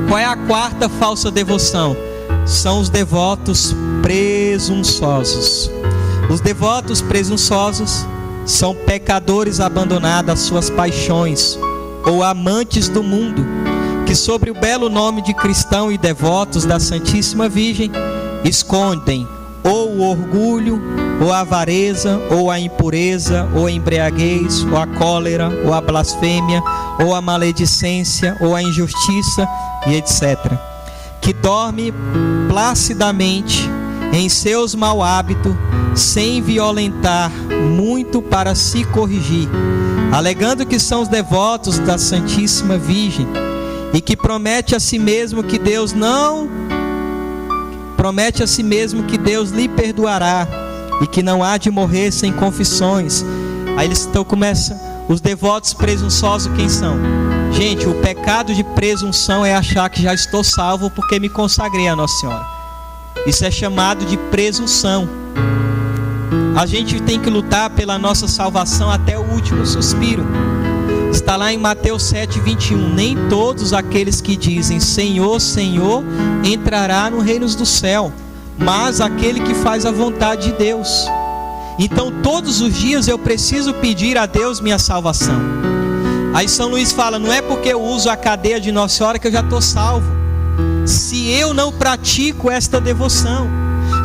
Qual é a quarta falsa devoção? São os devotos presunçosos. Os devotos presunçosos são pecadores abandonados às suas paixões, ou amantes do mundo, que sobre o belo nome de cristão e devotos da Santíssima Virgem, escondem ou o orgulho, ou a avareza, ou a impureza, ou a embriaguez, ou a cólera, ou a blasfêmia, ou a maledicência, ou a injustiça, e etc. Que dorme placidamente em seus mau hábitos, sem violentar muito para se corrigir, alegando que são os devotos da Santíssima Virgem, e que promete a si mesmo que Deus lhe perdoará, e que não há de morrer sem confissões. Aí eles começam, os devotos presunçosos quem são? Gente, o pecado de presunção é achar que já estou salvo porque me consagrei a Nossa Senhora. Isso é chamado de presunção. A gente tem que lutar pela nossa salvação até o último suspiro. Está lá em Mateus 7:21. Nem todos aqueles que dizem Senhor, Senhor, entrará no reino do céu, mas aquele que faz a vontade de Deus. Então todos os dias eu preciso pedir a Deus minha salvação. Aí São Luís fala, não é porque eu uso a cadeia de Nossa Senhora que eu já estou salvo. Se eu não pratico esta devoção,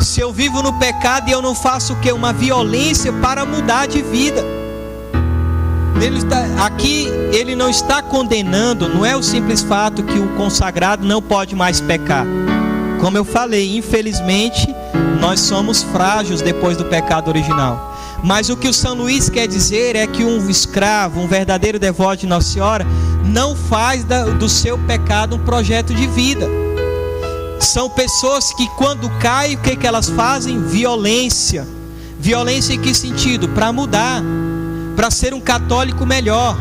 se eu vivo no pecado e eu não faço o que? Uma violência para mudar de vida. Aqui ele não está condenando, não é o simples fato que o consagrado não pode mais pecar. Como eu falei, infelizmente nós somos frágeis depois do pecado original. Mas o que o São Luís quer dizer é que um escravo, um verdadeiro devoto de Nossa Senhora, não faz do seu pecado um projeto de vida. São pessoas que quando caem, o que elas fazem? Violência. Violência em que sentido? Para mudar, para ser um católico melhor,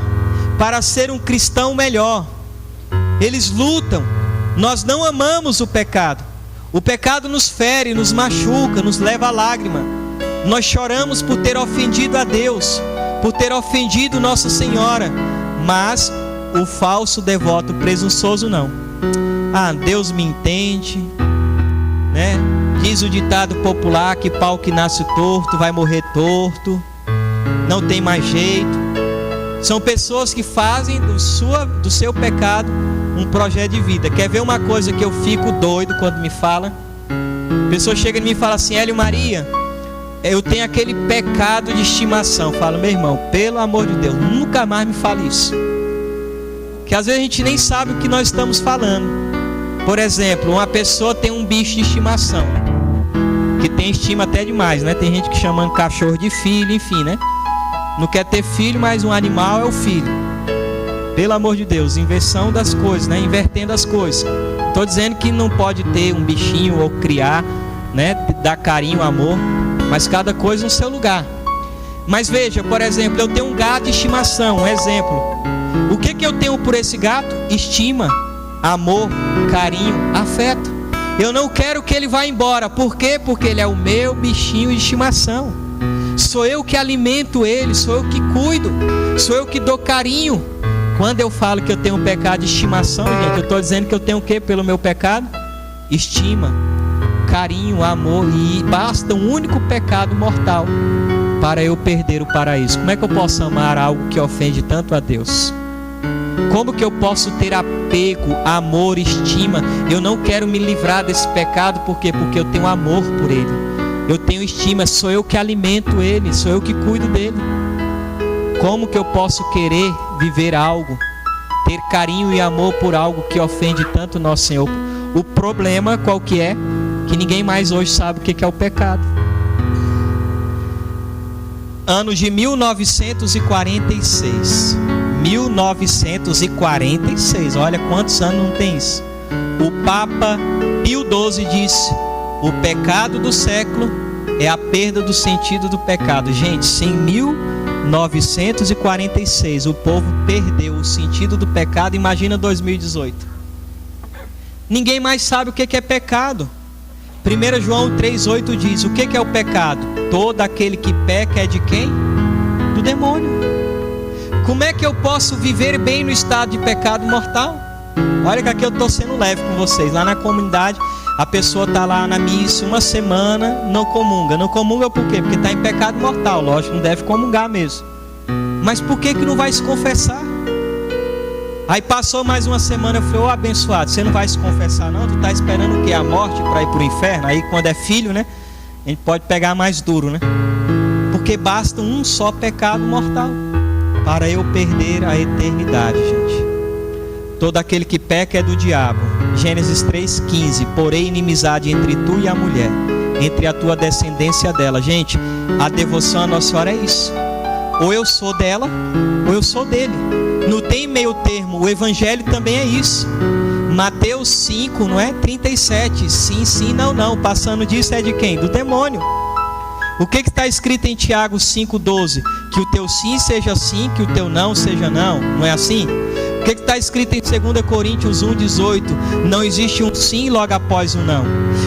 para ser um cristão melhor. Eles lutam. Nós não amamos o pecado. O pecado nos fere, nos machuca, nos leva à lágrima. Nós choramos por ter ofendido a Deus, por ter ofendido Nossa Senhora. Mas o falso devoto presunçoso não. Ah, Deus me entende, né? Diz o ditado popular que pau que nasce torto vai morrer torto. Não tem mais jeito. São pessoas que fazem do seu pecado um projeto de vida. Quer ver uma coisa que eu fico doido quando me fala? A pessoa chega em mim e fala assim, Hélio Maria, eu tenho aquele pecado de estimação. Eu falo, meu irmão, pelo amor de Deus, nunca mais me fale isso. Que às vezes a gente nem sabe o que nós estamos falando. Por exemplo, uma pessoa tem um bicho de estimação, que tem estima até demais, né? Tem gente que chama um cachorro de filho, enfim, né? Não quer ter filho, mas um animal é o filho. Pelo amor de Deus, inversão das coisas, né? Invertendo as coisas. Estou dizendo que não pode ter um bichinho ou criar, né? Dar carinho, amor, mas cada coisa no seu lugar. Mas veja, por exemplo, eu tenho um gato de estimação, um exemplo. O que eu tenho por esse gato? Estima, amor, carinho, afeto. Eu não quero que ele vá embora. Por quê? Porque ele é o meu bichinho de estimação. Sou eu que alimento ele, sou eu que cuido, sou eu que dou carinho. Quando eu falo que eu tenho um pecado de estimação, gente, eu estou dizendo que eu tenho o quê pelo meu pecado? Estima, carinho, amor. E basta um único pecado mortal para eu perder o paraíso. Como é que eu posso amar algo que ofende tanto a Deus? Como que eu posso ter apego, amor, estima? Eu não quero me livrar desse pecado, por quê? Porque eu tenho amor por ele, eu tenho estima, sou eu que alimento ele, sou eu que cuido dele. Como que eu posso querer viver algo, ter carinho e amor por algo que ofende tanto Nosso Senhor? O problema qual que é? Que ninguém mais hoje sabe o que é o pecado. ano de 1946. 1946, olha quantos anos não tem isso. O Papa Pio XII disse: o pecado do século é a perda do sentido do pecado. Gente, se em 1946 o povo perdeu o sentido do pecado, imagina 2018. Ninguém mais sabe o que é pecado. 1 João 3,8 diz: o que é o pecado? Todo aquele que peca é de quem? Do demônio. Como é que eu posso viver bem no estado de pecado mortal? Olha que aqui eu estou sendo leve com vocês. Lá na comunidade, a pessoa está lá na missa uma semana, não comunga. Não comunga por quê? Porque está em pecado mortal. Lógico, não deve comungar mesmo. Mas por que não vai se confessar? Aí passou mais uma semana, eu falei: ô abençoado, você não vai se confessar não? Tu está esperando o quê? A morte para ir para o inferno? Aí quando é filho, né? A gente pode pegar mais duro, né? Porque basta um só pecado mortal para eu perder a eternidade, gente. Todo aquele que peca é do diabo. Gênesis 3,15. Porém inimizade entre tu e a mulher, entre a tua descendência dela. Gente, a devoção à Nossa Senhora é isso. Ou eu sou dela, ou eu sou dele. Não tem meio termo. O evangelho também é isso. Mateus 5, não é? 37. Sim, sim, não, não. Passando disso é de quem? Do demônio. O que está escrito em Tiago 5,12? Que o teu sim seja sim, que o teu não seja não. Não é assim? O que está escrito em 2 Coríntios 1,18? Não existe um sim logo após um não.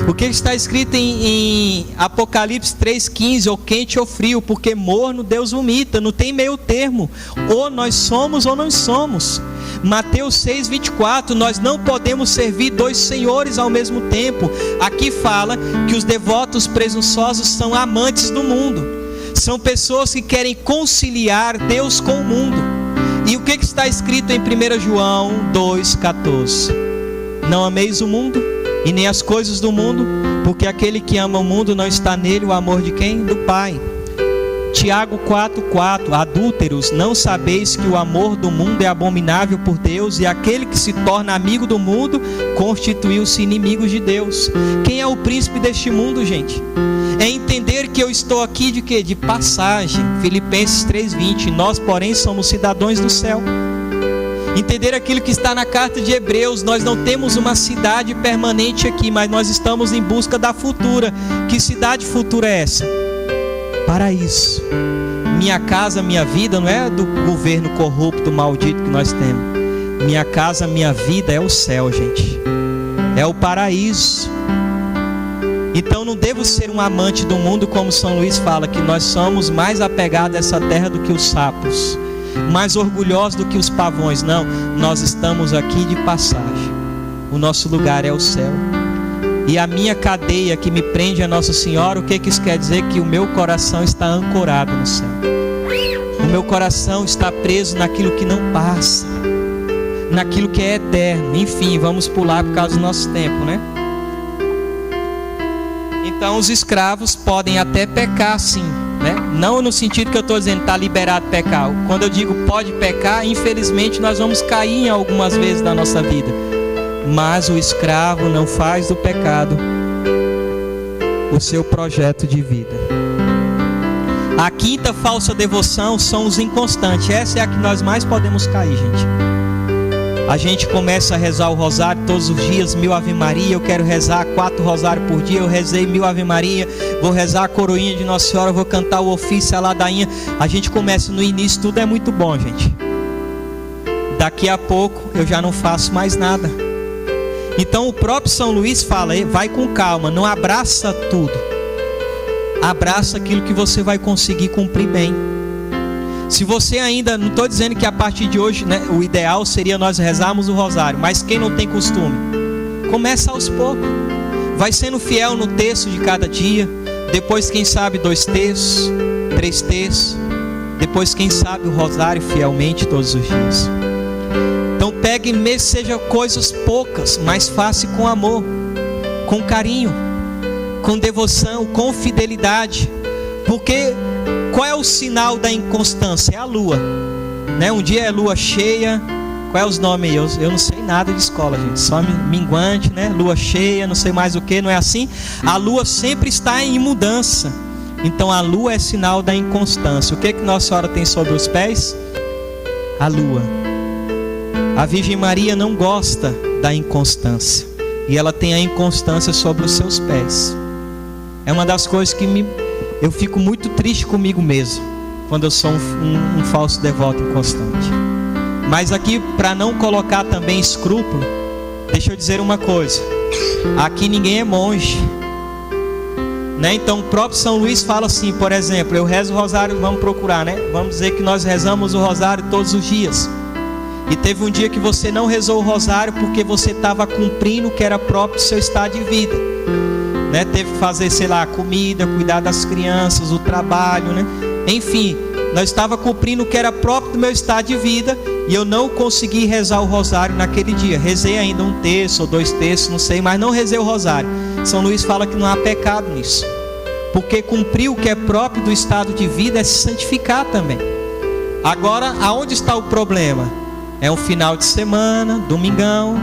O que está escrito em Apocalipse 3,15? Ou quente ou frio, porque morno Deus vomita. Não tem meio termo. Ou nós somos ou não somos. Mateus 6,24. Nós não podemos servir dois senhores ao mesmo tempo. Aqui fala que os devotos presunçosos são amantes do mundo. São pessoas que querem conciliar Deus com o mundo. E o que está escrito em 1 João 2,14? Não ameis o mundo e nem as coisas do mundo, porque aquele que ama o mundo não está nele o amor de quem? Do Pai. Tiago 4,4. Adúlteros, não sabeis que o amor do mundo é abominável por Deus, e aquele que se torna amigo do mundo constituiu-se inimigo de Deus. Quem é o príncipe deste mundo, gente? É entender que eu estou aqui de quê? De passagem. Filipenses 3,20. Nós, porém, somos cidadãos do céu. Entender aquilo que está na carta de Hebreus. Nós não temos uma cidade permanente aqui, mas nós estamos em busca da futura. Que cidade futura é essa? Paraíso. Minha casa, minha vida não é do governo corrupto, maldito que nós temos. Minha casa, minha vida é o céu, gente. É o paraíso. Então não devo ser um amante do mundo, como São Luís fala, que nós somos mais apegados a essa terra do que os sapos, mais orgulhosos do que os pavões. Não, nós estamos aqui de passagem. O nosso lugar é o céu. E a minha cadeia que me prende a Nossa Senhora, o que isso quer dizer? Que o meu coração está ancorado no céu. O meu coração está preso naquilo que não passa, naquilo que é eterno. Enfim, vamos pular por causa do nosso tempo, né? Então os escravos podem até pecar, sim, né? Não no sentido que eu estou dizendo está liberado pecar. Quando eu digo pode pecar, infelizmente nós vamos cair em algumas vezes da nossa vida. Mas o escravo não faz do pecado o seu projeto de vida. A quinta falsa devoção são os inconstantes. Essa é a que nós mais podemos cair, gente. A gente começa a rezar o rosário todos os dias, 1000 Ave Maria. Eu quero rezar 4 rosários por dia. Eu rezei 1000 Ave Maria. Vou rezar a coroinha de Nossa Senhora. Vou cantar o ofício, a ladainha. A gente começa no início, tudo é muito bom, gente. Daqui a pouco eu já não faço mais nada. Então o próprio São Luís fala: vai com calma, não abraça tudo. Abraça aquilo que você vai conseguir cumprir bem. Se você ainda, não estou dizendo que a partir de hoje, né, o ideal seria nós rezarmos o rosário, mas quem não tem costume, começa aos poucos. Vai sendo fiel no terço de cada dia. Depois quem sabe 2 terços, 3 terços. Depois quem sabe o rosário fielmente todos os dias. Então pegue mesmo, seja coisas poucas, mas faça com amor, com carinho, com devoção, com fidelidade. Porque qual é o sinal da inconstância? É a lua, né? Um dia é lua cheia. Qual é os nomes aí? Eu não sei nada de escola, gente. Só minguante, né? Lua cheia, não sei mais o que. Não é assim? A lua sempre está em mudança. Então a lua é sinal da inconstância. O que Nossa Senhora tem sobre os pés? A lua. A Virgem Maria não gosta da inconstância, e ela tem a inconstância sobre os seus pés. É uma das coisas que eu fico muito triste comigo mesmo, quando eu sou um falso devoto inconstante. Mas aqui, para não colocar também escrúpulo, deixa eu dizer uma coisa: aqui ninguém é monge, né? Então o próprio São Luís fala assim, por exemplo, eu rezo o rosário, vamos procurar, né? Vamos dizer que nós rezamos o rosário todos os dias, e teve um dia que você não rezou o rosário porque você estava cumprindo o que era próprio do seu estado de vida, né? Teve que fazer, sei lá, comida, cuidar das crianças, o trabalho, né? Enfim, nós estava cumprindo o que era próprio do meu estado de vida, e eu não consegui rezar o rosário naquele dia. Rezei ainda um terço ou 2 terços, não sei, mas não rezei o rosário. São Luís fala que não há pecado nisso, porque cumprir o que é próprio do estado de vida é se santificar também. Agora, aonde está o problema? É um final de semana, domingão,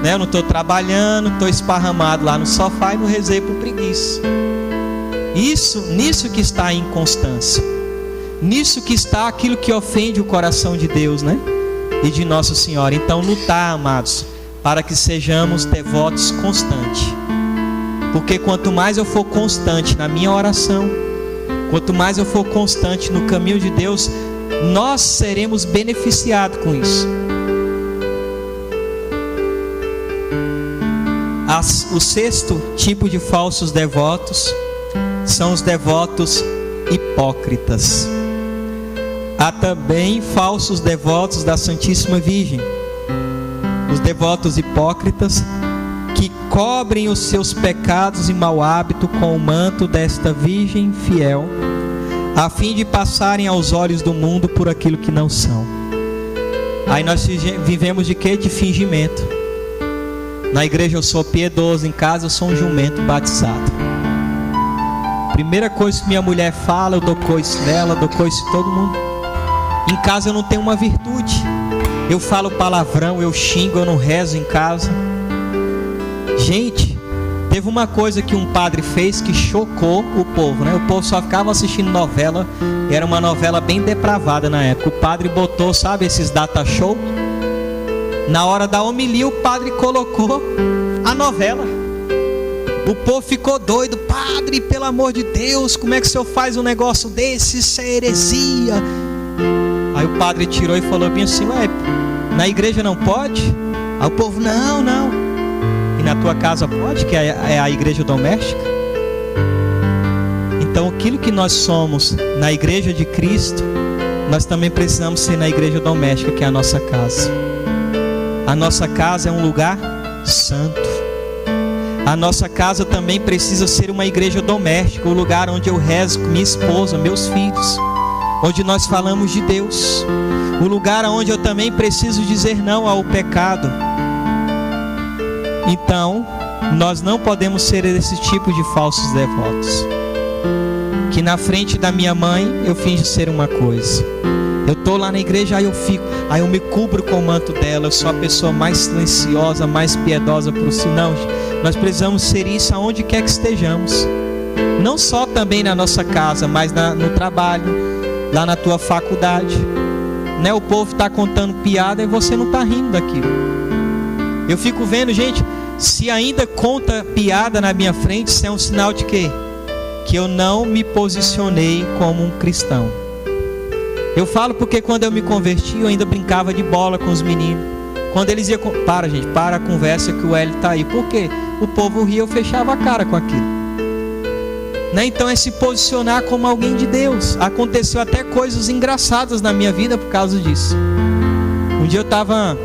né? Eu não estou trabalhando, estou esparramado lá no sofá e não rezei por preguiça. Nisso que está a inconstância. Nisso que está aquilo que ofende o coração de Deus, né? E de Nossa Senhora. Então lutar, amados, para que sejamos devotos constantes. Porque quanto mais eu for constante na minha oração, quanto mais eu for constante no caminho de Deus, nós seremos beneficiados com isso. O 6º tipo de falsos devotos são os devotos hipócritas. Há também falsos devotos da Santíssima Virgem, os devotos hipócritas, que cobrem os seus pecados e mau hábito com o manto desta Virgem fiel, a fim de passarem aos olhos do mundo por aquilo que não são. Aí nós vivemos de quê? De fingimento. Na igreja eu sou piedoso, em casa eu sou um jumento batizado. Primeira coisa que minha mulher fala, eu dou coice nela, dou coice em todo mundo. Em casa eu não tenho uma virtude. Eu falo palavrão, eu xingo, eu não rezo em casa. Gente, teve uma coisa que um padre fez que chocou o povo, né? O povo só ficava assistindo novela, e era uma novela bem depravada na época. O padre botou, sabe, esses data show. Na hora da homilia, o padre colocou a novela. O povo ficou doido. Padre, pelo amor de Deus, como é que o senhor faz um negócio desse? Isso é heresia. Aí o padre tirou e falou bem assim: ué, na igreja não pode? Aí o povo: não, não. E na tua casa pode, que é a igreja doméstica? Então aquilo que nós somos na igreja de Cristo, nós também precisamos ser na igreja doméstica, que é a nossa casa. A nossa casa é um lugar santo. A nossa casa também precisa ser uma igreja doméstica, o lugar onde eu rezo com minha esposa, meus filhos, onde nós falamos de Deus, o lugar onde eu também preciso dizer não ao pecado. Então, nós não podemos ser esse tipo de falsos devotos, que na frente da minha mãe eu finjo ser uma coisa. Eu estou lá na igreja, aí eu me cubro com o manto dela, eu sou a pessoa mais silenciosa, mais piedosa para o Senhor. Não, nós precisamos ser isso aonde quer que estejamos. Não só também na nossa casa, mas no trabalho, lá na tua faculdade, né? O povo está contando piada e você não está rindo daquilo. Eu fico vendo, gente, se ainda conta piada na minha frente, isso é um sinal de quê? Que eu não me posicionei como um cristão. Eu falo porque quando eu me converti, eu ainda brincava de bola com os meninos. Quando eles iam... Para a conversa que o Hélio está aí. Por quê? O povo ria, eu fechava a cara com aquilo, né? Então é se posicionar como alguém de Deus. Aconteceu até coisas engraçadas na minha vida por causa disso. Um dia eu estava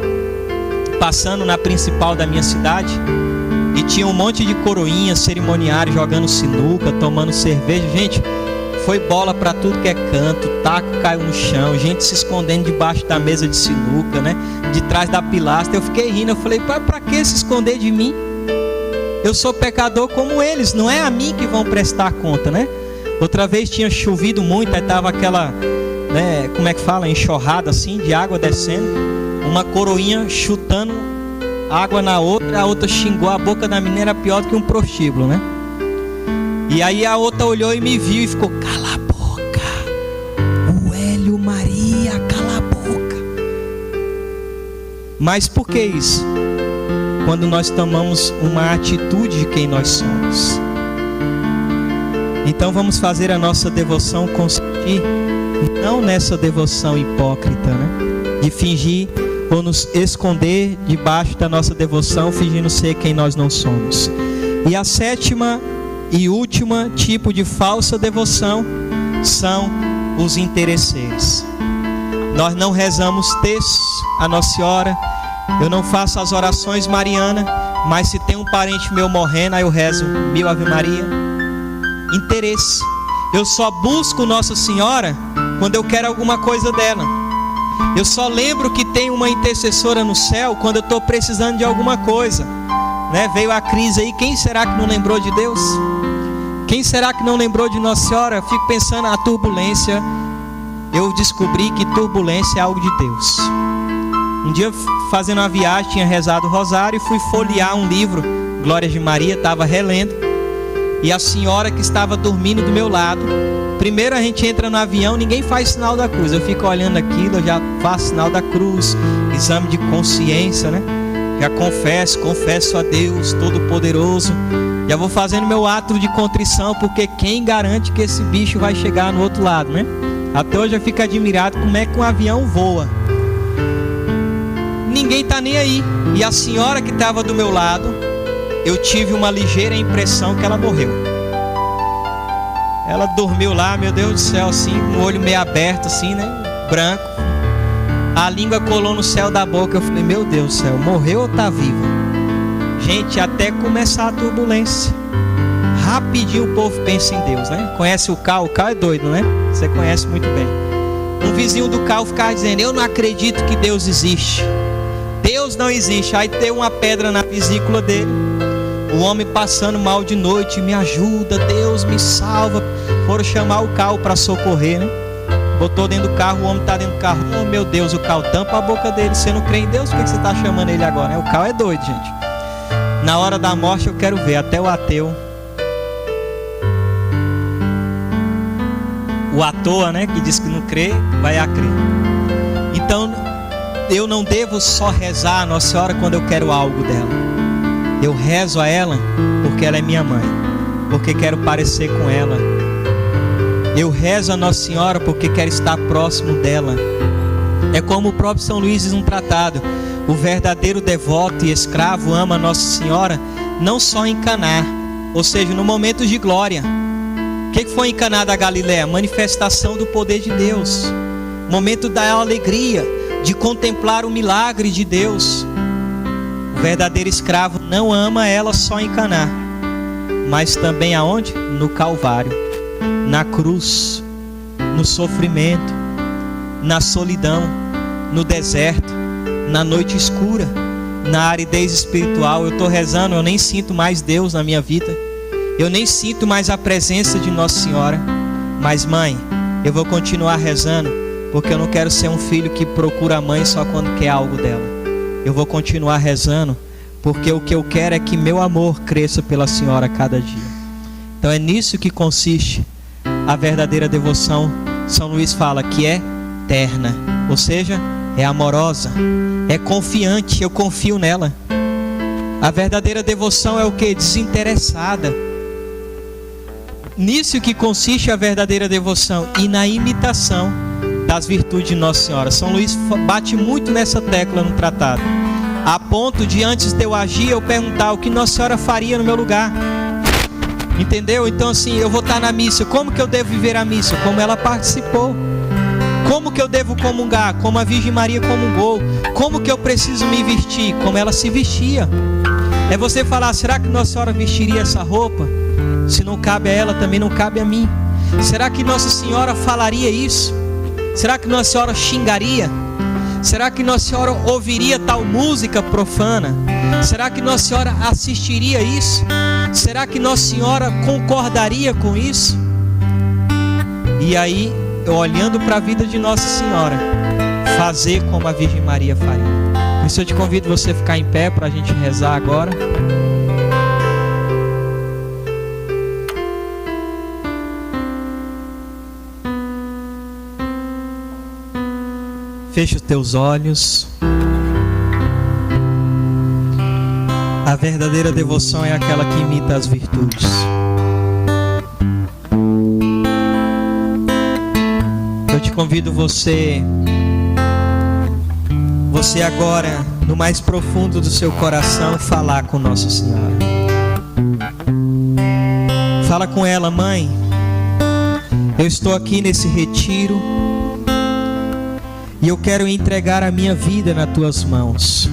passando na principal da minha cidade e tinha um monte de coroinhas, cerimoniários jogando sinuca, tomando cerveja. Gente, foi bola para tudo que é canto, taco caiu no chão, gente se escondendo debaixo da mesa de sinuca, né? De trás da pilastra. Eu fiquei rindo, eu falei: para que se esconder de mim? Eu sou pecador como eles, não é a mim que vão prestar conta, né? Outra vez tinha chovido muito, aí estava aquela, né, como é que fala, enxurrada assim, de água descendo. Uma coroinha chutando água na outra, a outra xingou, a boca da menina era pior do que um prostíbulo, né? E aí a outra olhou e me viu e ficou: cala a boca, o Hélio Maria, cala a boca. Mas por que isso? Quando nós tomamos uma atitude de quem nós somos. Então vamos fazer a nossa devoção consistir não nessa devoção hipócrita, né? De fingir ou nos esconder debaixo da nossa devoção, fingindo ser quem nós não somos. E a sétima e última tipo de falsa devoção são os interesseiros. Nós não rezamos textos a Nossa Senhora, eu não faço as orações marianas, mas se tem um parente meu morrendo, aí eu rezo 1000 Ave Maria. Interesse. Eu só busco Nossa Senhora quando eu quero alguma coisa dela. Eu só lembro que tem uma intercessora no céu quando eu estou precisando de alguma coisa, né? Veio a crise aí, quem será que não lembrou de Deus? Quem será que não lembrou de Nossa Senhora? Eu fico pensando na turbulência. Eu descobri que turbulência é algo de Deus. Um dia, fazendo uma viagem, tinha rezado o rosário e fui folhear um livro, Glórias de Maria, estava relendo. E a senhora que estava dormindo do meu lado, primeiro a gente entra no avião, ninguém faz sinal da cruz. Eu fico olhando aquilo, eu já faço sinal da cruz, exame de consciência, né? Já confesso a Deus Todo-Poderoso. Já vou fazendo meu ato de contrição, porque quem garante que esse bicho vai chegar no outro lado, né? Até hoje eu fico admirado como é que um avião voa. Ninguém tá nem aí. E a senhora que estava do meu lado, eu tive uma ligeira impressão que ela morreu. Ela dormiu lá, meu Deus do céu, assim, com o olho meio aberto, assim, né? Branco. A língua colou no céu da boca. Eu falei: meu Deus do céu, morreu ou tá viva? Gente, até começar a turbulência, rapidinho o povo pensa em Deus, né? Conhece o Cal? O Cal é doido, né? Você conhece muito bem. Um vizinho do Cal ficava dizendo: eu não acredito que Deus existe. Deus não existe. Aí tem uma pedra na vesícula dele. O homem passando mal de noite: me ajuda, Deus me salva. Foram chamar o Cal para socorrer, né? Botou dentro do carro, o homem está dentro do carro. Oh meu Deus, o Cal tampa a boca dele. Você não crê em Deus? Por que você está chamando ele agora, né? O Cal é doido, gente. Na hora da morte eu quero ver até o ateu, o à toa, né, que diz que não crê, vai a crer. Então eu não devo só rezar a Nossa Senhora quando eu quero algo dela. Eu rezo a ela porque ela é minha mãe, porque quero parecer com ela. Eu rezo a Nossa Senhora porque quero estar próximo dela. É como o próprio São Luís diz num tratado: o verdadeiro devoto e escravo ama a Nossa Senhora não só em Caná, ou seja, no momento de glória. O que foi em Caná da Galileia? Manifestação do poder de Deus, momento da alegria, de contemplar o milagre de Deus. O verdadeiro escravo não ama ela só em Caná, mas também aonde? No Calvário, na cruz, no sofrimento, na solidão, no deserto, na noite escura, na aridez espiritual. Eu estou rezando, eu nem sinto mais Deus na minha vida, eu nem sinto mais a presença de Nossa Senhora. Mas mãe, eu vou continuar rezando, porque eu não quero ser um filho que procura a mãe só quando quer algo dela. Eu vou continuar rezando, porque o que eu quero é que meu amor cresça pela Senhora a cada dia. Então é nisso que consiste a verdadeira devoção. São Luís fala que é terna, ou seja, é amorosa, é confiante, eu confio nela. A verdadeira devoção é o que? Desinteressada. Nisso que consiste a verdadeira devoção, e na imitação das virtudes de Nossa Senhora. São Luís bate muito nessa tecla no tratado, a ponto de, antes de eu agir, eu perguntar o que Nossa Senhora faria no meu lugar. Entendeu? Então assim, eu vou estar na missa, como que eu devo viver a missa? Como ela participou. Como que eu devo comungar? Como a Virgem Maria comungou. Como que eu preciso me vestir? Como ela se vestia. É você falar: será que Nossa Senhora vestiria essa roupa? Se não cabe a ela, também não cabe a mim. Será que Nossa Senhora falaria isso? Será que Nossa Senhora xingaria? Será que Nossa Senhora ouviria tal música profana? Será que Nossa Senhora assistiria isso? Será que Nossa Senhora concordaria com isso? E aí, olhando para a vida de Nossa Senhora, fazer como a Virgem Maria faria. Por isso eu te convido você a ficar em pé para a gente rezar agora. Feche os teus olhos. A verdadeira devoção é aquela que imita as virtudes. Eu te convido você agora, no mais profundo do seu coração, falar com Nossa Senhora. Fala com ela: mãe, eu estou aqui nesse retiro e eu quero entregar a minha vida nas tuas mãos.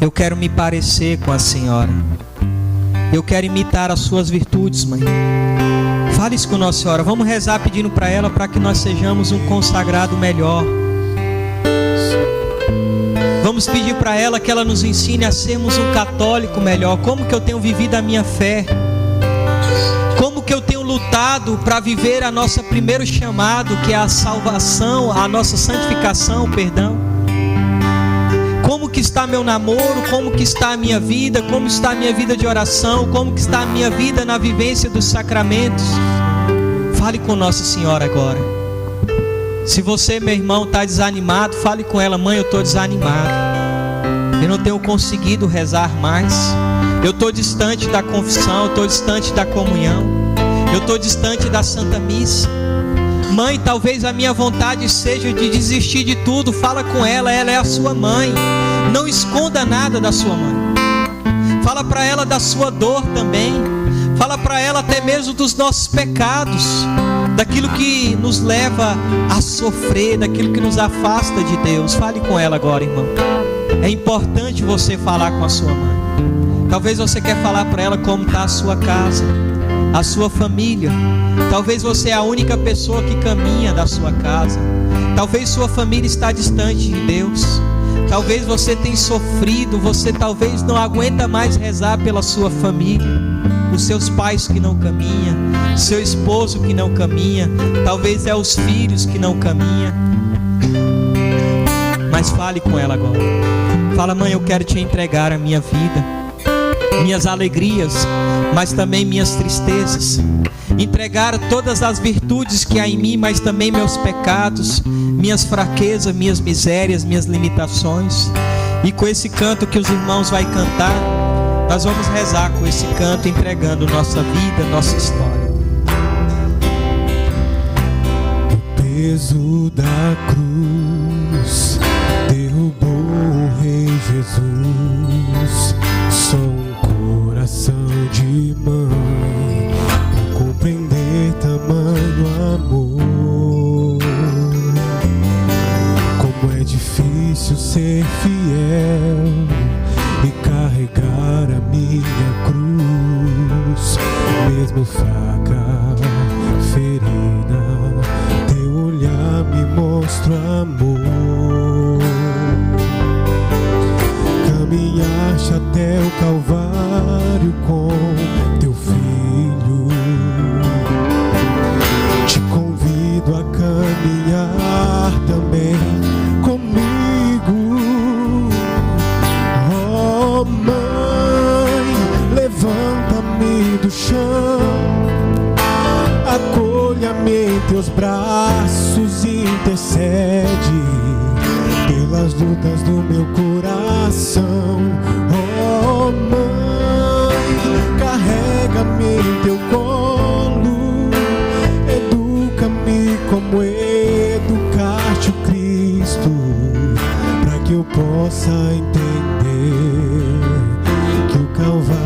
Eu quero me parecer com a Senhora. Eu quero imitar as suas virtudes, mãe. Fale isso com Nossa Senhora. Vamos rezar pedindo para ela para que nós sejamos um consagrado melhor. Vamos pedir para ela que ela nos ensine a sermos um católico melhor. Como que eu tenho vivido a minha fé? Como que eu tenho lutado para viver a nossa primeiro chamado, que é a salvação, a nossa santificação, perdão? Como que está meu namoro? Como que está a minha vida? Como está a minha vida de oração? Como que está a minha vida na vivência dos sacramentos? Fale com Nossa Senhora agora. Se você, meu irmão, está desanimado, fale com ela: mãe, eu estou desanimado. Eu não tenho conseguido rezar mais. Eu estou distante da confissão, eu estou distante da comunhão, eu estou distante da Santa Missa. Mãe, talvez a minha vontade seja de desistir de tudo. Fala com ela, ela é a sua mãe. Não esconda nada da sua mãe. Fala para ela da sua dor também. Fala para ela até mesmo dos nossos pecados, daquilo que nos leva a sofrer, daquilo que nos afasta de Deus. Fale com ela agora, irmão. É importante você falar com a sua mãe. Talvez você quer falar para ela como está a sua casa, a sua família. Talvez você é a única pessoa que caminha da sua casa. Talvez sua família está distante de Deus. Talvez você tenha sofrido. Você talvez não aguenta mais rezar pela sua família. Os seus pais que não caminham, seu esposo que não caminha. Talvez é os filhos que não caminham. Mas fale com ela agora. Fala: mãe, eu quero te entregar a minha vida, minhas alegrias, mas também minhas tristezas. Entregar todas as virtudes que há em mim, mas também meus pecados, minhas fraquezas, minhas misérias, minhas limitações. E com esse canto que os irmãos vão cantar, nós vamos rezar com esse canto, entregando nossa vida, nossa história. O peso da cruz derrubou o Rei Jesus. Só um coração de mãe pra compreender tamanho amor. Como é difícil ser fiel e carregar a minha cruz, mesmo fraca, ferida, teu olhar me mostra amor. Caminhaste até o Calvário com teu filho. Te convido a caminhar também comigo. Oh, mãe, levanta-me do chão, acolha-me em teus braços e intercede pelas lutas do meu coração. Oh, mãe, carrega-me em teu colo, educa-me como educaste o Cristo, para que eu possa entender que o Calvário